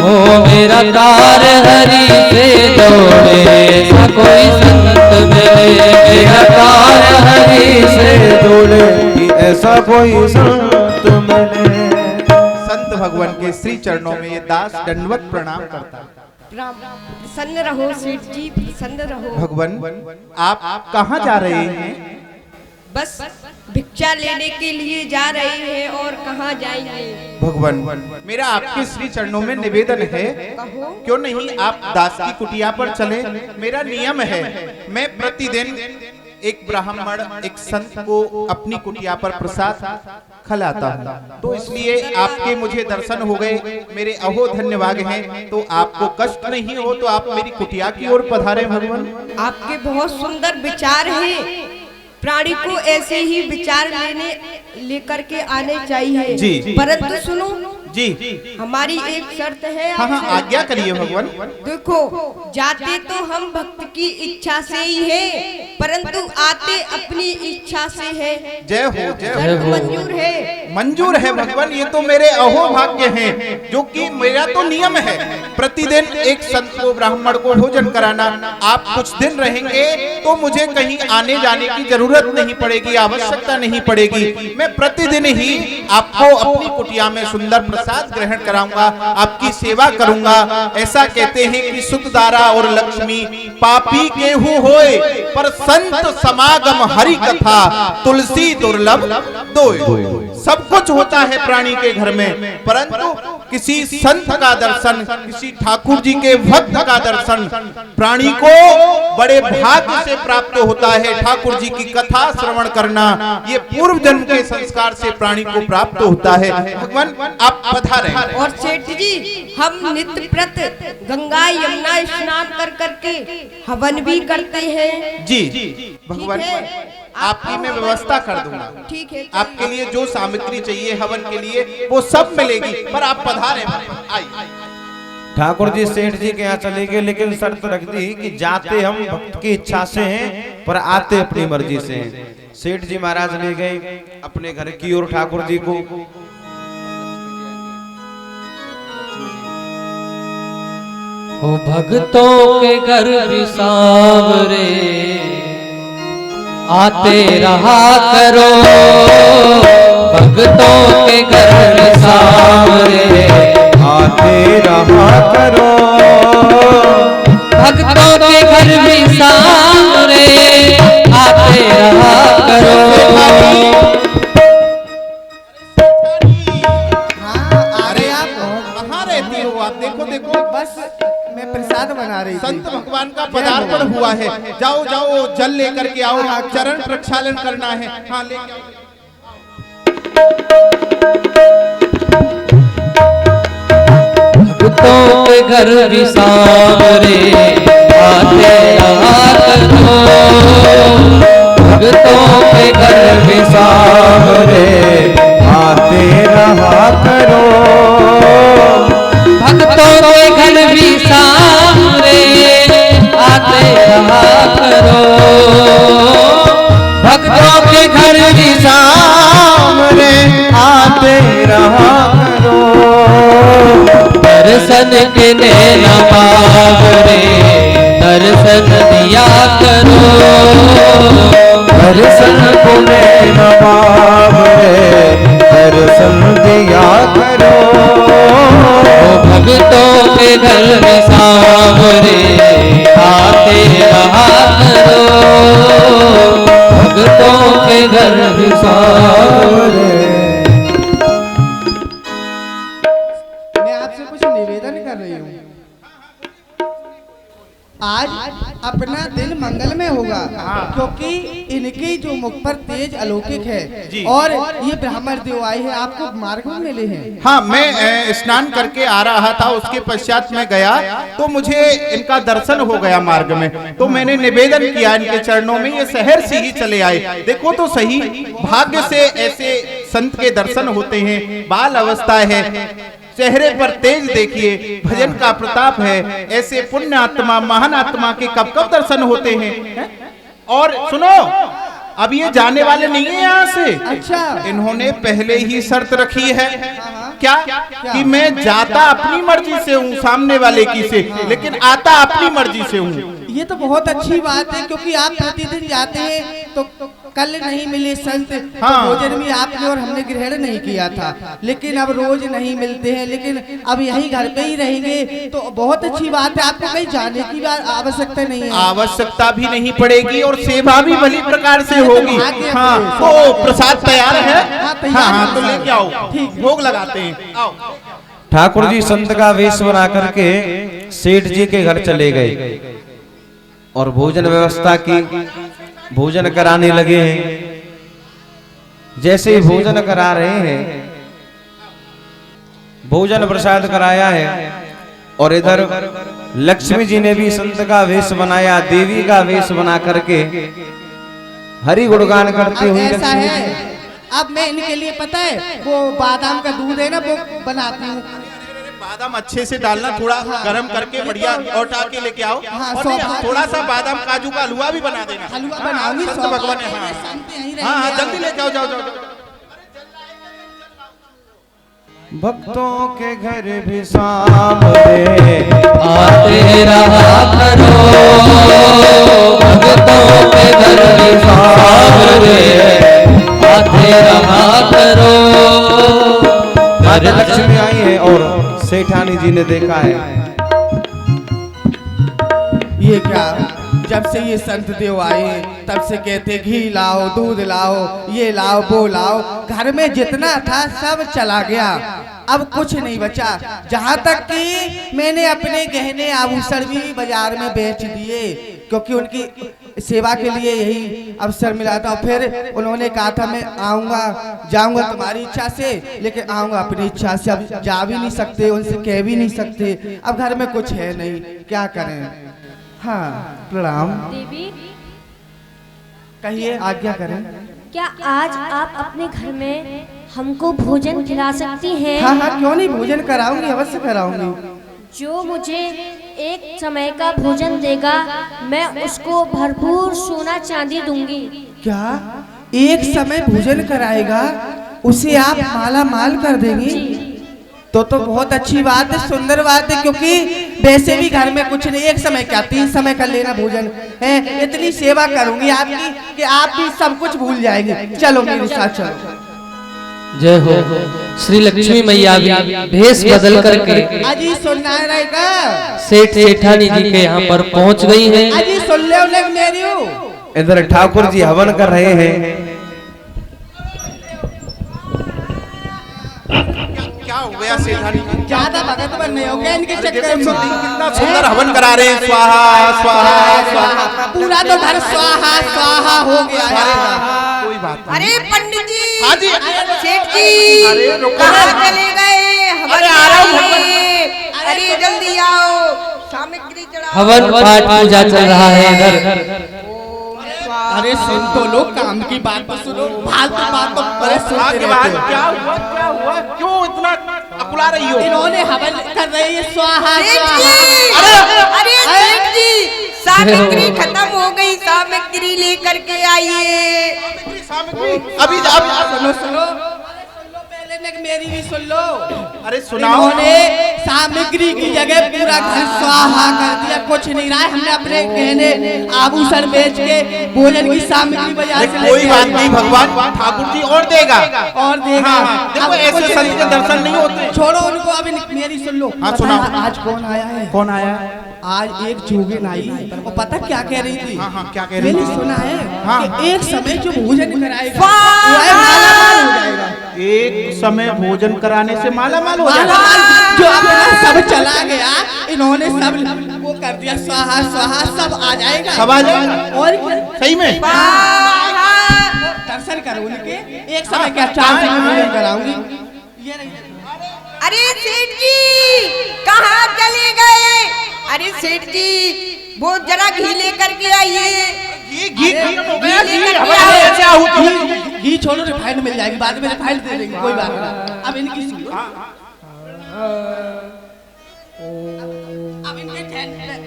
S2: ओ मेरा तार हरि से जोड़े, ऐसा कोई संत मिले। मेरा तार हरि से
S3: जोड़े, ऐसा कोई संत मिले।
S8: संत भगवान के श्री चरणों में ये दास दंडवत प्रणाम करता है।
S5: प्रसन्न रहो सेठ जी, प्रसन्न रहो।
S8: भगवान, आप कहाँ जा रहे हैं?
S5: बस भिक्षा लेने के लिए जा रहे हैं, और कहाँ जाएंगे।
S8: भगवान, मेरा आपके श्री चरणों में निवेदन है,
S5: कहो।
S8: क्यों नहीं आप दास की कुटिया पर चले। मेरा नियम है, मैं प्रतिदिन एक ब्राह्मण, एक संत को अपनी कुटिया पर प्रसाद खिलाता हूँ। तो इसलिए आपके मुझे दर्शन हो गए, मेरे अहो धन्यवाद हैं। तो आपको कष्ट नहीं हो तो आप मेरी कुटिया की ओर पधारे। भगवान,
S5: आपके बहुत सुंदर विचार हैं। प्राणी को ऐसे ही विचार लेकर के आने चाहिए।
S8: जी।
S5: परंतु सुनो
S8: जी,
S5: हमारी एक शर्त है।
S8: हाँ हाँ, आज्ञा करिए भगवान।
S5: देखो, जाते तो हम भक्त की इच्छा से ही है, परंतु आते अपनी इच्छा से है।
S8: जय हो, जय
S5: शर्त
S8: हो।
S5: मंजूर है?
S8: मंजूर है भगवान, ये तो मेरे अहोभाग्य हैं, जो कि मेरा तो नियम है प्रतिदिन एक संत को ब्राह्मण को भोजन कराना। आप कुछ दिन रहेंगे तो मुझे कहीं आने जाने की जरूरत नहीं पड़ेगी, आवश्यकता नहीं पड़ेगी। मैं प्रतिदिन ही आपको अपनी कुटिया में सुंदर प्रसाद ग्रहण कराऊंगा, आपकी सेवा करूंगा। ऐसा कहते हैं कि सुतदारा और लक्ष्मी पापी केहू होए, पर संत समागम हरि कथा तुलसी दुर्लभ दोए। सब कुछ होता है प्राणी के घर में, परंतु किसी संत का दर्शन, किसी ठाकुर जी के भक्त का दर्शन प्राणी को बड़े भाग्य से प्राप्त होता है। ठाकुर जी की कथा श्रवण करना ये पूर्व जन्म के संस्कार से प्राणी को प्राप्त होता है। भगवान आप पधारें।
S5: और सेठ जी, हम नित्य प्रत गंगा यमुना स्नान कर करके हवन भी करते हैं।
S8: जी भगवान, आपकी मैं व्यवस्था कर दूंगा।
S5: ठीक है,
S8: आपके लिए जो सामग्री चाहिए हवन के लिए वो सब मिलेगी, पर आप पधारें। आइए।
S3: ठाकुर जी सेठ जी के यहाँ चले गए, लेकिन शर्त रख दी कि जाते हम भक्त की इच्छा से हैं, पर आते अपनी मर्जी से हैं। सेठ जी महाराज ले गए अपने घर की ओर ठाकुर जी को।
S2: ओ भक्तों के घर विसावरे आते रहा करो, भक्तों के घर विसावरे
S3: आते रहा करो,
S2: भक्तों के घर विसावरे आते रहा करो।
S8: अरे आप कहाँ रहती हो आप? देखो देखो,
S9: बस मैं प्रसाद बना रही थी।
S8: संत भगवान का पदार्पण हुआ है। जाओ जाओ जल लेकर के आओ, चरण प्रक्षालन करना है। हाँ लेके आओ।
S2: भक्तों के घर विसावरे आते रहा करो, भक्तों के घर विसावरे
S3: आते रहा करो,
S2: भक्तों के घर विसावरे आते रहा करो, भक्तों के घर विसावरे
S3: आते रहा करो।
S2: दर्शन के नैना बाबरे दर्शन दिया करो,
S3: दर्शन को नैना बाबरे दर्शन दिया करो।
S2: भक्तों के घर में सावरे आते रहा करो, भक्तों के घर में सावरे।
S9: मैं आपसे कुछ निवेदन कर रही हूँ। आज अपना दिन मंगलमय होगा, क्योंकि इनके जो मुख पर तेज अलौकिक है और ये ब्राह्मण देव आए हैं, आपको मार्ग में मिले हैं।
S8: हाँ, मैं स्नान करके आ रहा था, उसके पश्चात मैं गया तो मुझे इनका दर्शन हो गया मार्ग में, तो मैंने निवेदन किया इनके चरणों में, ये शहर से ही चले आए। देखो तो सही, भाग्य से ऐसे संत के दर्शन होते हैं। बाल अवस्था है, चेहरे पर तेज देखिए, भजन का प्रताप है। ऐसे पुण्य आत्मा, महान आत्मा के कब कब दर्शन होते हैं। और सुनो, अब ये जाने वाले नहीं है यहाँ से।
S9: अच्छा,
S8: इन्होंने पहले ही शर्त रखी है। क्या? कि मैं जाता अपनी मर्जी से हूँ, सामने वाले की से, लेकिन आता अपनी मर्जी से हूँ।
S9: ये तो बहुत अच्छी बात है, क्योंकि आप प्रतिदिन जाते हैं तो कल नहीं मिले संत, तो भोजन भी आपने और हमने ग्रहण नहीं किया था, लेकिन अब रोज नहीं मिलते हैं, लेकिन अब यही घर पे ही रहेंगे तो बहुत अच्छी बात है। आपको कहीं जाने की आवश्यकता नहीं है।
S8: आवश्यकता भी नहीं पड़ेगी और सेवा भी भली प्रकार से होगी। हाँ, तो प्रसाद तैयार है। हाँ, तो लेके आओ, भोग लगाते हैं। आओ।
S3: ठाकुर जी संत का वेश बना करके सेठ जी के घर चले गए और भोजन व्यवस्था की, भोजन कराने लगे हैं। जैसे ही भोजन करा रहे हैं, भोजन प्रसाद कराया है और इधर लक्ष्मी जी ने भी संत का वेश बनाया, देवी का वेश बना करके हरि गुणगान करते हुए।
S9: ऐसा है, अब मैं इनके लिए पता है वो बादाम का दूध है ना, वो बनाती हूँ।
S8: बादाम अच्छे से डालना, थोड़ा गरम करके बढ़िया और के लेके आओ। और थोड़ा सा बादाम काजू का हलवा भी बना देना।
S9: हलवा बनाऊंगी
S8: संत भगवान ने। हाँ, जल्दी लेके आओ, जाओ जाओ।
S3: भक्तों के घर भी सामने
S2: आते रहा करो, भक्तों के घर भी सामने आते रहा करो।
S3: माता लक्ष्मी आई है और सेठानी जी ने देखा है
S9: ये क्या, जब से ये संत देव आए तब से कहते घी लाओ, दूध लाओ, ये लाओ, वो लाओ, घर में जितना था सब चला गया, अब कुछ नहीं बचा। जहाँ तक कि मैंने अपने गहने आभूषण भी बाजार में बेच दिए, क्योंकि उनकी सेवा के लिए यही अवसर मिला था। फिर उन्होंने कहा था मैं आऊँगा, जाऊँगा तुम्हारी इच्छा से, लेकिन आऊँगा अपनी इच्छा से। अब जा भी नहीं सकते, उनसे कह भी नहीं सकते, अब घर में कुछ है नहीं, क्या करें। हाँ, प्रणाम।
S6: देवी,
S9: कहिए, आज्ञा करें।
S6: क्या आज आप अपने घर में हमको भोजन खिला सकती हैं?
S9: हाँ हाँ, क्यों नहीं, भोजन कराऊंगी, अवश्य कराऊंगी।
S6: जो मुझे एक समय का भोजन देगा मैं उसको भरपूर सोना चांदी दूंगी।
S9: क्या एक समय भोजन कराएगा, उसे आप माला माल कर देंगी? तो बहुत अच्छी बात है, सुंदर बात है, क्योंकि वैसे भी घर में कुछ नहीं, एक समय क्या 3 समय का लेना भोजन है। इतनी सेवा करूंगी आपकी कि आप भी सब कुछ भूल जाएंगे। चलो मेरे साथ चलो।
S2: जय हो। श्री लक्ष्मी मैया भी भेष बदल करके
S9: अजी सुनना रहेगा,
S2: सेठ सेठानी जी के यहाँ पर पहुँच गई हैं।
S9: अजी सुन ले मेरी।
S3: इधर ठाकुर जी हवन कर रहे हैं।
S8: क्या हो गया सेठानी जी?
S9: ज्यादा भगत बनने हो गया इनके चक्कर में।
S8: कितना सुंदर हवन करा रहे हैं, स्वाहा स्वाहा स्वाहा,
S9: पूरा तो घर स्वाहा स्वाहा हो गया है।
S8: कोई बात नहीं।
S5: अरे पंडित जी,
S8: हाँ जी,
S5: सेठ जी,
S8: अरे रुको,
S5: कहाँ चले गए?
S8: अरे आ रहा हूँ।
S5: अरे जल्दी आओ, सामग्री चढ़ाओ।
S2: हवन पाठ पूजा चल रहा है इधर।
S9: अरे सुन तो लो, काम की बात तो सुनो, फालतू बात तो बड़े सुनते रहते हो।
S8: क्या हुआ, क्या हुआ, क्यों इतना अकुला रही हो?
S9: इन्होंने हवन कर रही है स्वाहा
S5: सेठ
S9: स्वाहा।
S5: जी, अरे सेठ जी, सामग्री खत्म हो गई, सामग्री लेकर के आइए।
S8: अभी
S9: सुनो सुनो, पहले मेरी भी सुन लो।
S8: अरे सुनाओ।
S9: इन्होंने सामग्री की जगह पूरा घर स्वाहा कर दिया, कुछ नहीं रहा है। हमने अपने गहने आभूषण बेच के भोजन की सामग्री बाजार से
S8: कोई बात नहीं, भगवान ठाकुर जी और देगा,
S9: और देगा।
S8: हाँ, देखो ऐसे संत के दर्शन नहीं होते।
S9: छोड़ो उनको, अभी मेरी सुन लो।
S8: हाँ, सुनाओ।
S9: आज कौन आया है?
S8: कौन आया?
S9: आज एक जोगिन आई है, और पता क्या कह रही थी?
S8: हाँ हाँ, क्या कह रही
S9: मैंने
S8: थी?
S9: सुना है
S8: हाँ,
S9: कि एक समय जो भोजन कराएगा
S5: वाह!
S9: वो है मालामाल हो जाएगा।
S8: एक समय भोजन कराने से माला माल हो जाएगा।
S9: मालामाल जो अपना सब चला गया, इन्होंने सब वो कर दिया, स्वाहा स्वाहा, सब आ जाएगा।
S8: सब आ जाएगा?
S9: और क्या?
S8: सही में?
S9: दर्शन करो उनके, एक समय क्या 4 समय भोजन कराऊंगी। ये नहीं।
S5: अरे सेठ जी, कहाँ चले गए? अरे सेठ जी, वो जरा घी लेकर के आइए।
S9: घी छोड़ो, रिफाइंड मिल जाएगी, बाद में रिफाइंड दे देंगे, कोई बात नहीं। अब इनकी सुनो, अब इनके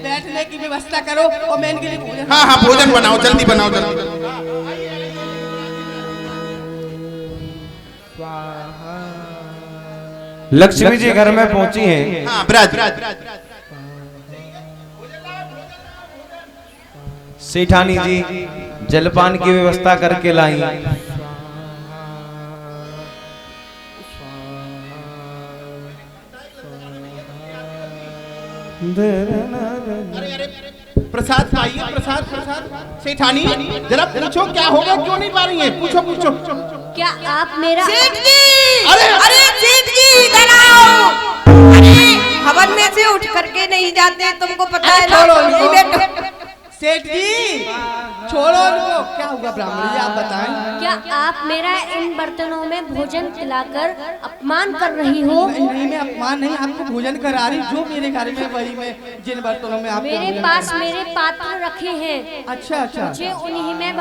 S9: बैठने की व्यवस्था करो, और मैं इनके लिए भोजन।
S8: हाँ हाँ, भोजन बनाओ, जल्दी बनाओ, जल्दी।
S3: लक्ष्मी जी घर में पहुंची हैं।
S8: हाँ, ब्राज।
S3: सेठानी जी जलपान की व्यवस्था करके लाई।
S8: प्रसाद पाइए, प्रसाद प्रसाद। सेठानी जरा पूछो क्या होगा, क्यों नहीं पा रही है? पूछो पूछो।
S6: क्या आप मेरा
S5: सेठ जी,
S8: अरे!
S5: अरे सेठ जी, इधर आओ। अरे हवन में से उठ करके नहीं जाते, तुमको पता है ना?
S9: छोड़ो
S5: यही बैठो।
S9: सेठ जी छोड़ो उनको, क्या होगा ब्राह्मण जी आप बताएं।
S6: क्या आप मेरा इन बर्तनों में भोजन खिलाकर अपमान कर रही हो?
S9: नहीं, मैं अपमान नहीं, आपको भोजन करा रही, जो मेरे घर में वही में जिन बर्तनों में आप
S6: मेरे पास मेरे पात्र रखे हैं।
S9: अच्छा अच्छा,
S6: मुझे उन्हीं में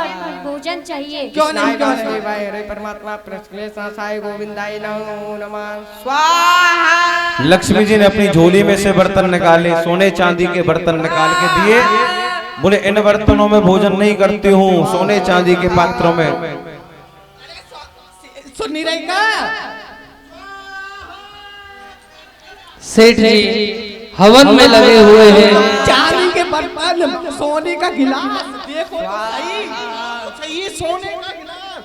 S6: भोजन चाहिए।
S9: क्यों नहीं, क्यों नहीं?
S10: परमात्मा प्रश्लेषाय गोविंदाय नमो नमः।
S5: स्वाहा।
S3: लक्ष्मी जी ने अपनी झोली में से बर्तन निकाले, सोने चांदी के बर्तन निकाल के दिए। बोले इन बर्तनों में भोजन नहीं करती हूँ, सोने चांदी के पात्रों में।
S9: सुन नहीं रही का?
S2: सेठ जी हवन में लगे हुए हैं।
S9: चांदी के बर्तन, सोने का गिलास, देखो भाई
S8: ये सोने का गिलास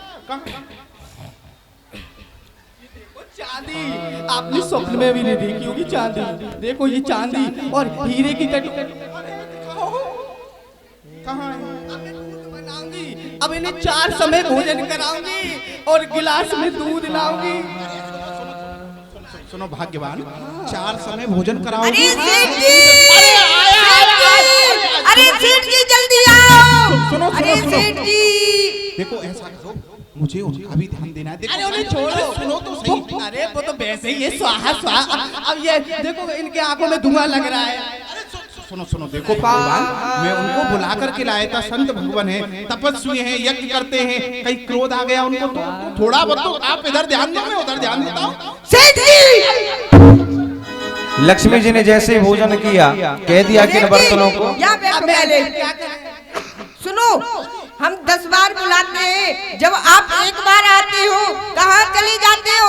S9: चांदी आपने स्वप्न में भी नहीं देखी होगी चांदी। देखो ये चांदी और हीरे की
S8: कहाँ
S9: बनाऊंगी। अब इन्हें 4 समय भोजन कराऊंगी और गिलास में दूध लाऊंगी।
S8: सुनो भाग्यवान, 4 समय भोजन कराओगे।
S5: अरे सेठ जी, अरे सेठ जी जल्दी आओ।
S8: सुनो
S5: अरे सेठ जी,
S8: देखो ऐसा करो, मुझे उनका भी ध्यान देना है। देखो,
S9: अरे उन्हें छोड़ो,
S8: सुनो तो सही।
S9: अरे वो तो वैसे ही ये स्वाहा स्वाहा। अब ये देखो इनके आंखों में धुआं लग रहा है।
S8: सुनो सुनो, देखो भगवान, मैं उनको बुला करके लाया था। संत भगवान है, तपस्वी हैं, यज्ञ करते हैं, कहीं क्रोध आ गया उनको तो थोड़ा बहुत तो आप इधर ध्यान दो, मैं उधर ध्यान देता हूँ।
S5: सेठ जी,
S3: लक्ष्मी जी ने जैसे भोजन किया कह दिया कि इन बर्तनों को
S5: यहाँ बैठो पहले। सुनो, हम 10 बार बुलाते हैं, जब आप एक बार आते हो कहाँ चले जाते हो?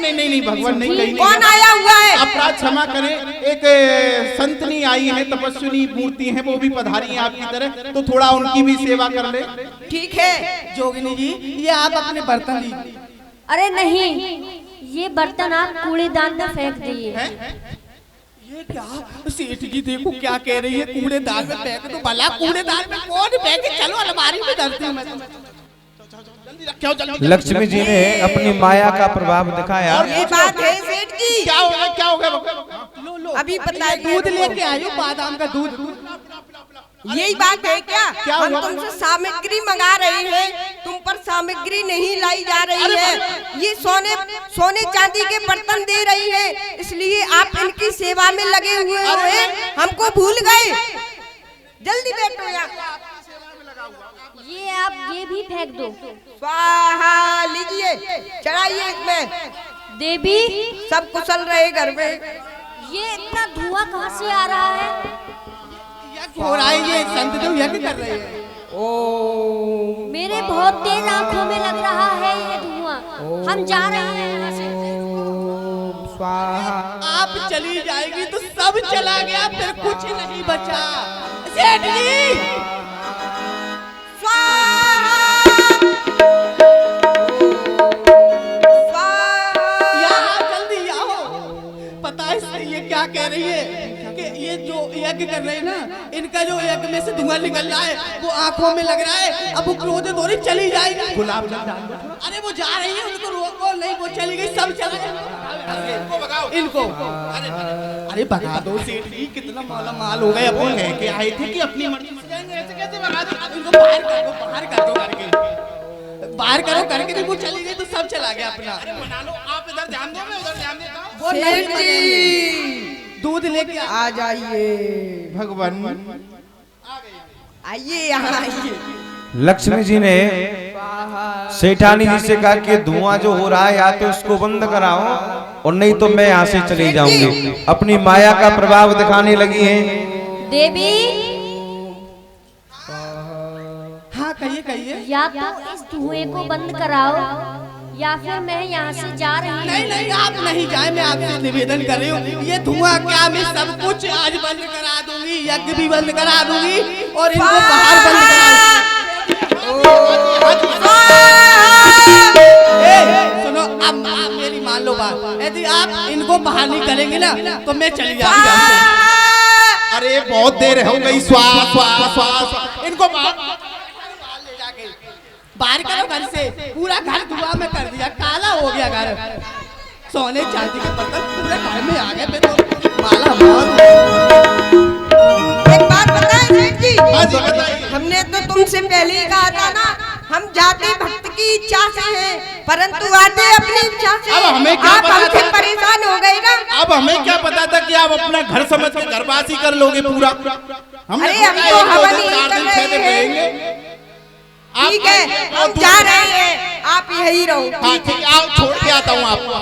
S8: नहीं भगवान, नहीं कहीं
S5: कौन आया हुआ है?
S8: अपराध क्षमा करें। एक संतनी आई है, तपस्विनी मूर्ति है, वो भी पधारी है आपकी तरह, तो थोड़ा उनकी भी सेवा कर ले।
S5: ठीक है
S9: जोगिनी जी, ये आप अपने बर्तन लीजिए।
S6: अरे नहीं, ये बर्तन आप कूड़ेदान में फेंक दिए।
S9: ये क्या सेठ जी, देखो क्या कह रही है, कूड़ेदान में फेंक दो। भला कूड़ेदान में कौन फेंके? चलो अलमारी में धरती हूँ मैं।
S3: लक्ष्मी जी ने अपनी माया का प्रभाव दिखाया।
S5: और ये बात है सेठ जी,
S8: क्या होगा, क्या होगा?
S9: लो
S5: अभी बताइए।
S9: दूध लेके आयो, बादाम का दूध।
S5: यही बात है क्या?
S8: क्या
S5: हम
S8: हुआ?
S5: तुमसे सामग्री मंगा रहे हैं, तुम पर सामग्री नहीं लाई जा रही है। ये सोने चांदी के बर्तन दे रही है, इसलिए आप इनकी सेवा में लगे हुए हो, हमको भूल गए। जल्दी बैठो यहाँ।
S6: ये आप ये भी फेंक दो।
S5: स्वाहा, लीजिए, चढ़ाइए इसमें।
S6: देवी,
S5: सब कुशल रहे घर में।
S6: ये इतना धुआं कहाँ से आ रहा है?
S9: हो रहा है, ये संत जो यज्ञ कर रहे हैं।
S6: मेरे बहुत तेज आंखों में लग रहा है ये धुआं। हम जा रहे हैं यहाँ से।
S9: आप चली जाएगी तो सब चला गया, फिर कुछ नहीं बचा। सेठ जी, यहाँ जल्दी आओ। पता है ये क्या कह रही है कि ये जो यज्ञ कर रहे हैं ना, इनका जो यज्ञ में से धुआं निकल रहा है वो आंखों में लग रहा है। अब वो क्रोधित हो रही, चली जाएगी।
S8: गुलाब जामुन,
S9: अरे वो जा रही है, उनको रोको नहीं, वो चली गई, सब चले गए। इनको भगाओ, इनको। अरे भगा दो सेठ जी, कितना माला माल हो गए। अब
S8: कह के आए थे कि अपनी मर्जी से जाएंगे, ऐसे कैसे भगा दो?
S9: इनको बाहर कर दो, बाहर कर दो करके। बाहर करो करके, नहीं वो चली गई तो सब चला गया अपना।
S8: बना लो, आप इधर ध्यान दो, मैं उधर ध्यान देता हूँ।
S9: वो
S5: सेठ जी,
S9: दूध लेके
S5: आ जाइए।
S8: भगवान,
S5: आइए यहाँ आइए।
S3: लक्ष्मी जी ने सेठानी जी से कहा कि धुआं जो हो रहा है या तो इसको बंद कराओ और नहीं तो मैं यहाँ से चली जाऊंगी। अपनी माया का प्रभाव दिखाने लगी है।
S6: देवी,
S9: हाँ कहिए कहिए।
S6: या तो इस धुएं को बंद कराओ या फिर मैं यहाँ से जा रही हूँ।
S9: नहीं नहीं, आप नहीं जाए, मैं आपसे निवेदन कर रही हूँ। ये धुआं क्या, मैं सब कुछ आज बंद करा दूंगी, यज्ञ भी बंद करा दूंगी और इनको बाहर बंद करा। सुनो, अब आप मेरी मान लो बात। यदि आप इनको बाहर नहीं करेंगे ना तो मैं चली जाऊंगी।
S8: अरे बहुत देर हो गई, श्वास इनको
S9: बाहर करो घर से। पूरा घर धुआं में कर दिया, काला हो गया घर। सोने चांदी के बर्तन पूरे घर में आ गए। मैं तो माला माल।
S5: एक बात बताएं सेठ जी,
S8: हाँ जी बताइए।
S5: हमने तो तुमसे पहले ही कहा था ना, हम जाते भक्त की इच्छा से हैं, परंतु आते अपनी इच्छा से।
S8: अब हमें क्या
S5: आप
S8: पता
S5: हमसे
S8: था?
S5: परेशान हो गए ना।
S8: अब हमें क्या पता था कि आप अपना घर समझ के घरवासी कर लोगे पूरा। हमने
S5: अरे हम तो हवन ही कर रहे हैं। ठीक है, हम जा रहे हैं, आप यही रहो।
S8: हाँ ठीक है, आओ छोड़ के आता हूँ आपको।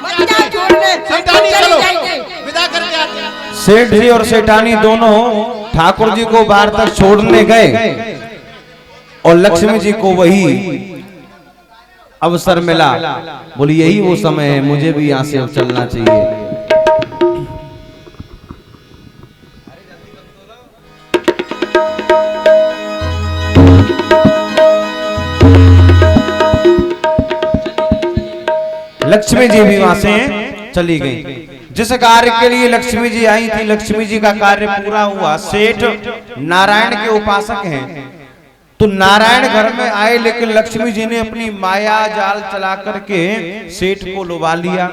S5: मत जाओ छोड़ने,
S8: सेठानी
S5: चले
S8: चलो,
S5: जाएंगे।
S8: विदा करके आते हैं।
S3: सेठ जी और सेठानी दोनों ठाकुर जी को बाहर तक छोड़ने गए और लक्ष्मी जी को वही अवसर मिला। बोली यही वो समय है, मुझे भी यहाँ से अब चलना चाहिए। लक्ष्मी जी भी वहां से चली गई। जिस कार्य के लिए लक्ष्मी जी आई थी, लक्ष्मी जी का कार्य पूरा हुआ। सेठ नारायण के उपासक हैं, तो नारायण घर में आए, लेकिन लक्ष्मी जी ने अपनी माया जाल चला करके सेठ को लुभा लिया।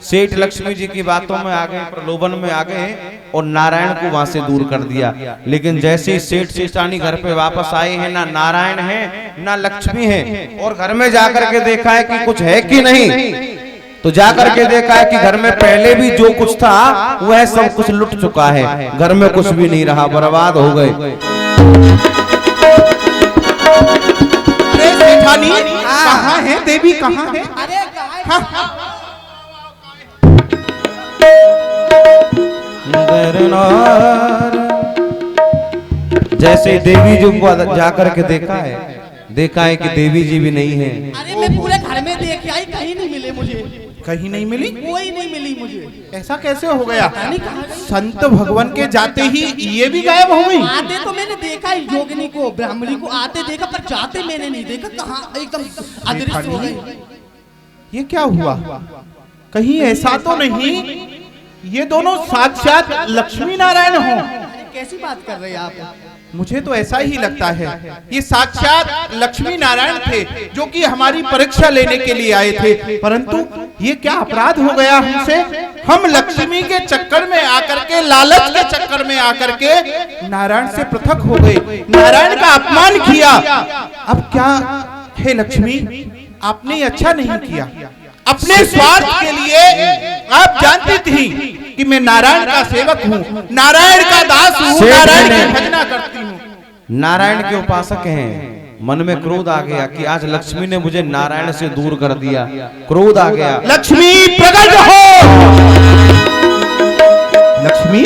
S3: सेठ लक्ष्मी जी की बातों में आ गए, प्रलोभन में आ गए और नारायण को वहां से दूर कर दिया। लेकिन जैसे ही सेठ सेठानी घर पे वापस आए हैं, ना नारायण है ना लक्ष्मी है, और घर में जाकर के देखा है कि कुछ है कि नहीं, तो जाकर के देखा है कि घर में पहले भी जो कुछ था वह सब कुछ लुट चुका है, घर में कुछ भी नहीं रहा, बर्बाद हो गए।
S8: सेठानी कहाँ है? देवी कहाँ है?
S9: अरे
S3: जैसे देवी जी को जाकर के देखा है कि देवी जी भी नहीं है।
S9: अरे मैं पूरे घर में देख आई, कहीं नहीं मिले मुझे।
S8: कहीं नहीं मिली?
S9: कोई नहीं मिली मुझे।
S8: ऐसा कैसे हो गया? संत भगवान के जाते ही ये भी गायब हो गई?
S9: आते तो मैंने देखा योगिनी को, ब्राह्मणी को आते देखा, पर जाते मैंने नहीं देखा। कहाँ एकदम अदृश्य हो गई।
S8: ये क्या हुआ? कहीं ऐसा तो नहीं ये दोनों साक्षात लक्ष्मी नारायण हो?
S9: कैसी बात कर रहे हैं आप?
S8: मुझे तो ऐसा ही लगता है ये साक्षात लक्ष्मी नारायण थे जो कि हमारी परीक्षा लेने के लिए आए थे। परंतु ये क्या अपराध हो गया हमसे? हम लक्ष्मी के चक्कर में आकर के, लालच के चक्कर में आकर के नारायण से पृथक हो गए, नारायण का अपमान किया। अब क्या हे लक्ष्मी, आपने अच्छा नहीं किया। अपने स्वार्थ के लिए आप जानती थी कि मैं नारायण का सेवक हूँ, नारायण का दास हूँ, नारायण की भजना करती हूँ।
S3: नारायण के उपासक हैं, मन में क्रोध आ गया कि आज लक्ष्मी ने मुझे नारायण से दूर कर दिया, क्रोध आ गया।
S8: लक्ष्मी प्रकट हो। लक्ष्मी,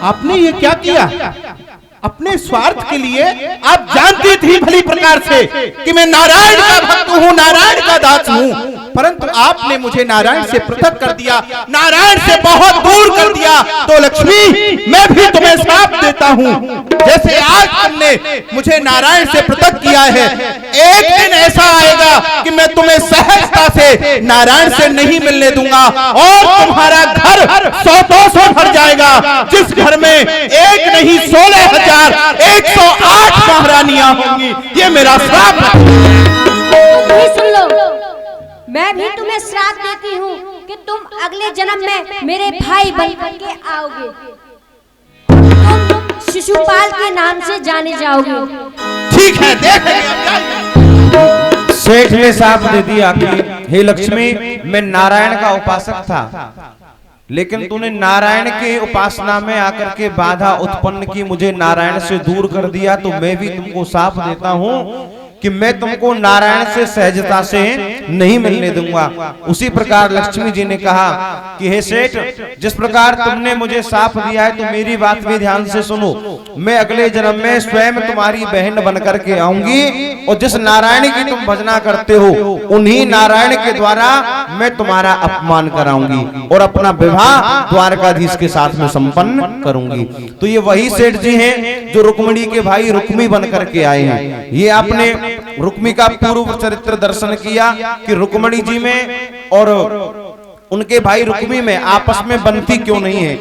S8: आपने ये क्या किया? अपने स्वार्थ के लिए आप जानती थी भली प्रकार से कि मैं नारायण का भक्त हूँ, नारायण का दास हूँ, परंतु आपने मुझे नारायण से पृथक कर दिया, नारायण से बहुत दूर कर दिया। तो लक्ष्मी, मैं भी तुम्हें श्राप देता हूँ, जैसे आज तुमने मुझे नारायण से पृथक किया है, एक दिन ऐसा आएगा कि मैं तुम्हें सहजता से नारायण से नहीं मिलने दूंगा और तुम्हारा घर 100-200 भर जाएगा। जिस घर में एक नहीं 16,108 महारानियां होंगी, ये मेरा श्राप है।
S6: सुन लो, मैं भी तुम्हें श्राप देती हूँ कि तुम अगले जन्म में मेरे भाई बन करके आओगे, तुम शिशुपाल के नाम से जाने जाओगे।
S8: ठीक है, देख।
S3: सेठ ने साफ दे दिया कि हे लक्ष्मी, मैं नारायण का उपासक था, लेकिन तूने नारायण के उपासना में आकर के बाधा उत्पन्न की, मुझे नारायण से दूर कर दिया, तो मैं भी तुमको साफ देता हूँ कि मैं तुमको नारायण से सहजता से नहीं मिलने दूंगा। उसी प्रकार लक्ष्मी जी ने कहा कि हे सेठ, जिस प्रकार तुमने मुझे साफ दिया है, तो मेरी बात भी ध्यान से सुनो। मैं अगले जन्म में स्वयं तुम्हारी बहन बनकर के आऊंगी और जिस नारायण की तुम भजना करते हो, उन्हीं नारायण के द्वारा मैं तुम्हारा अपमान कराऊंगी और अपना विवाह द्वारकाधीश के साथ में संपन्न करूंगी। तो ये वही सेठ जी हैं जो रुक्मिणी के भाई रुक्मी बन करके आए हैं। ये आपने रुक्मी का पूर्व चरित्र दर्शन किया कि रुक्मिणी जी में और उनके भाई रुक्मी में आपस में बनती क्यों नहीं है।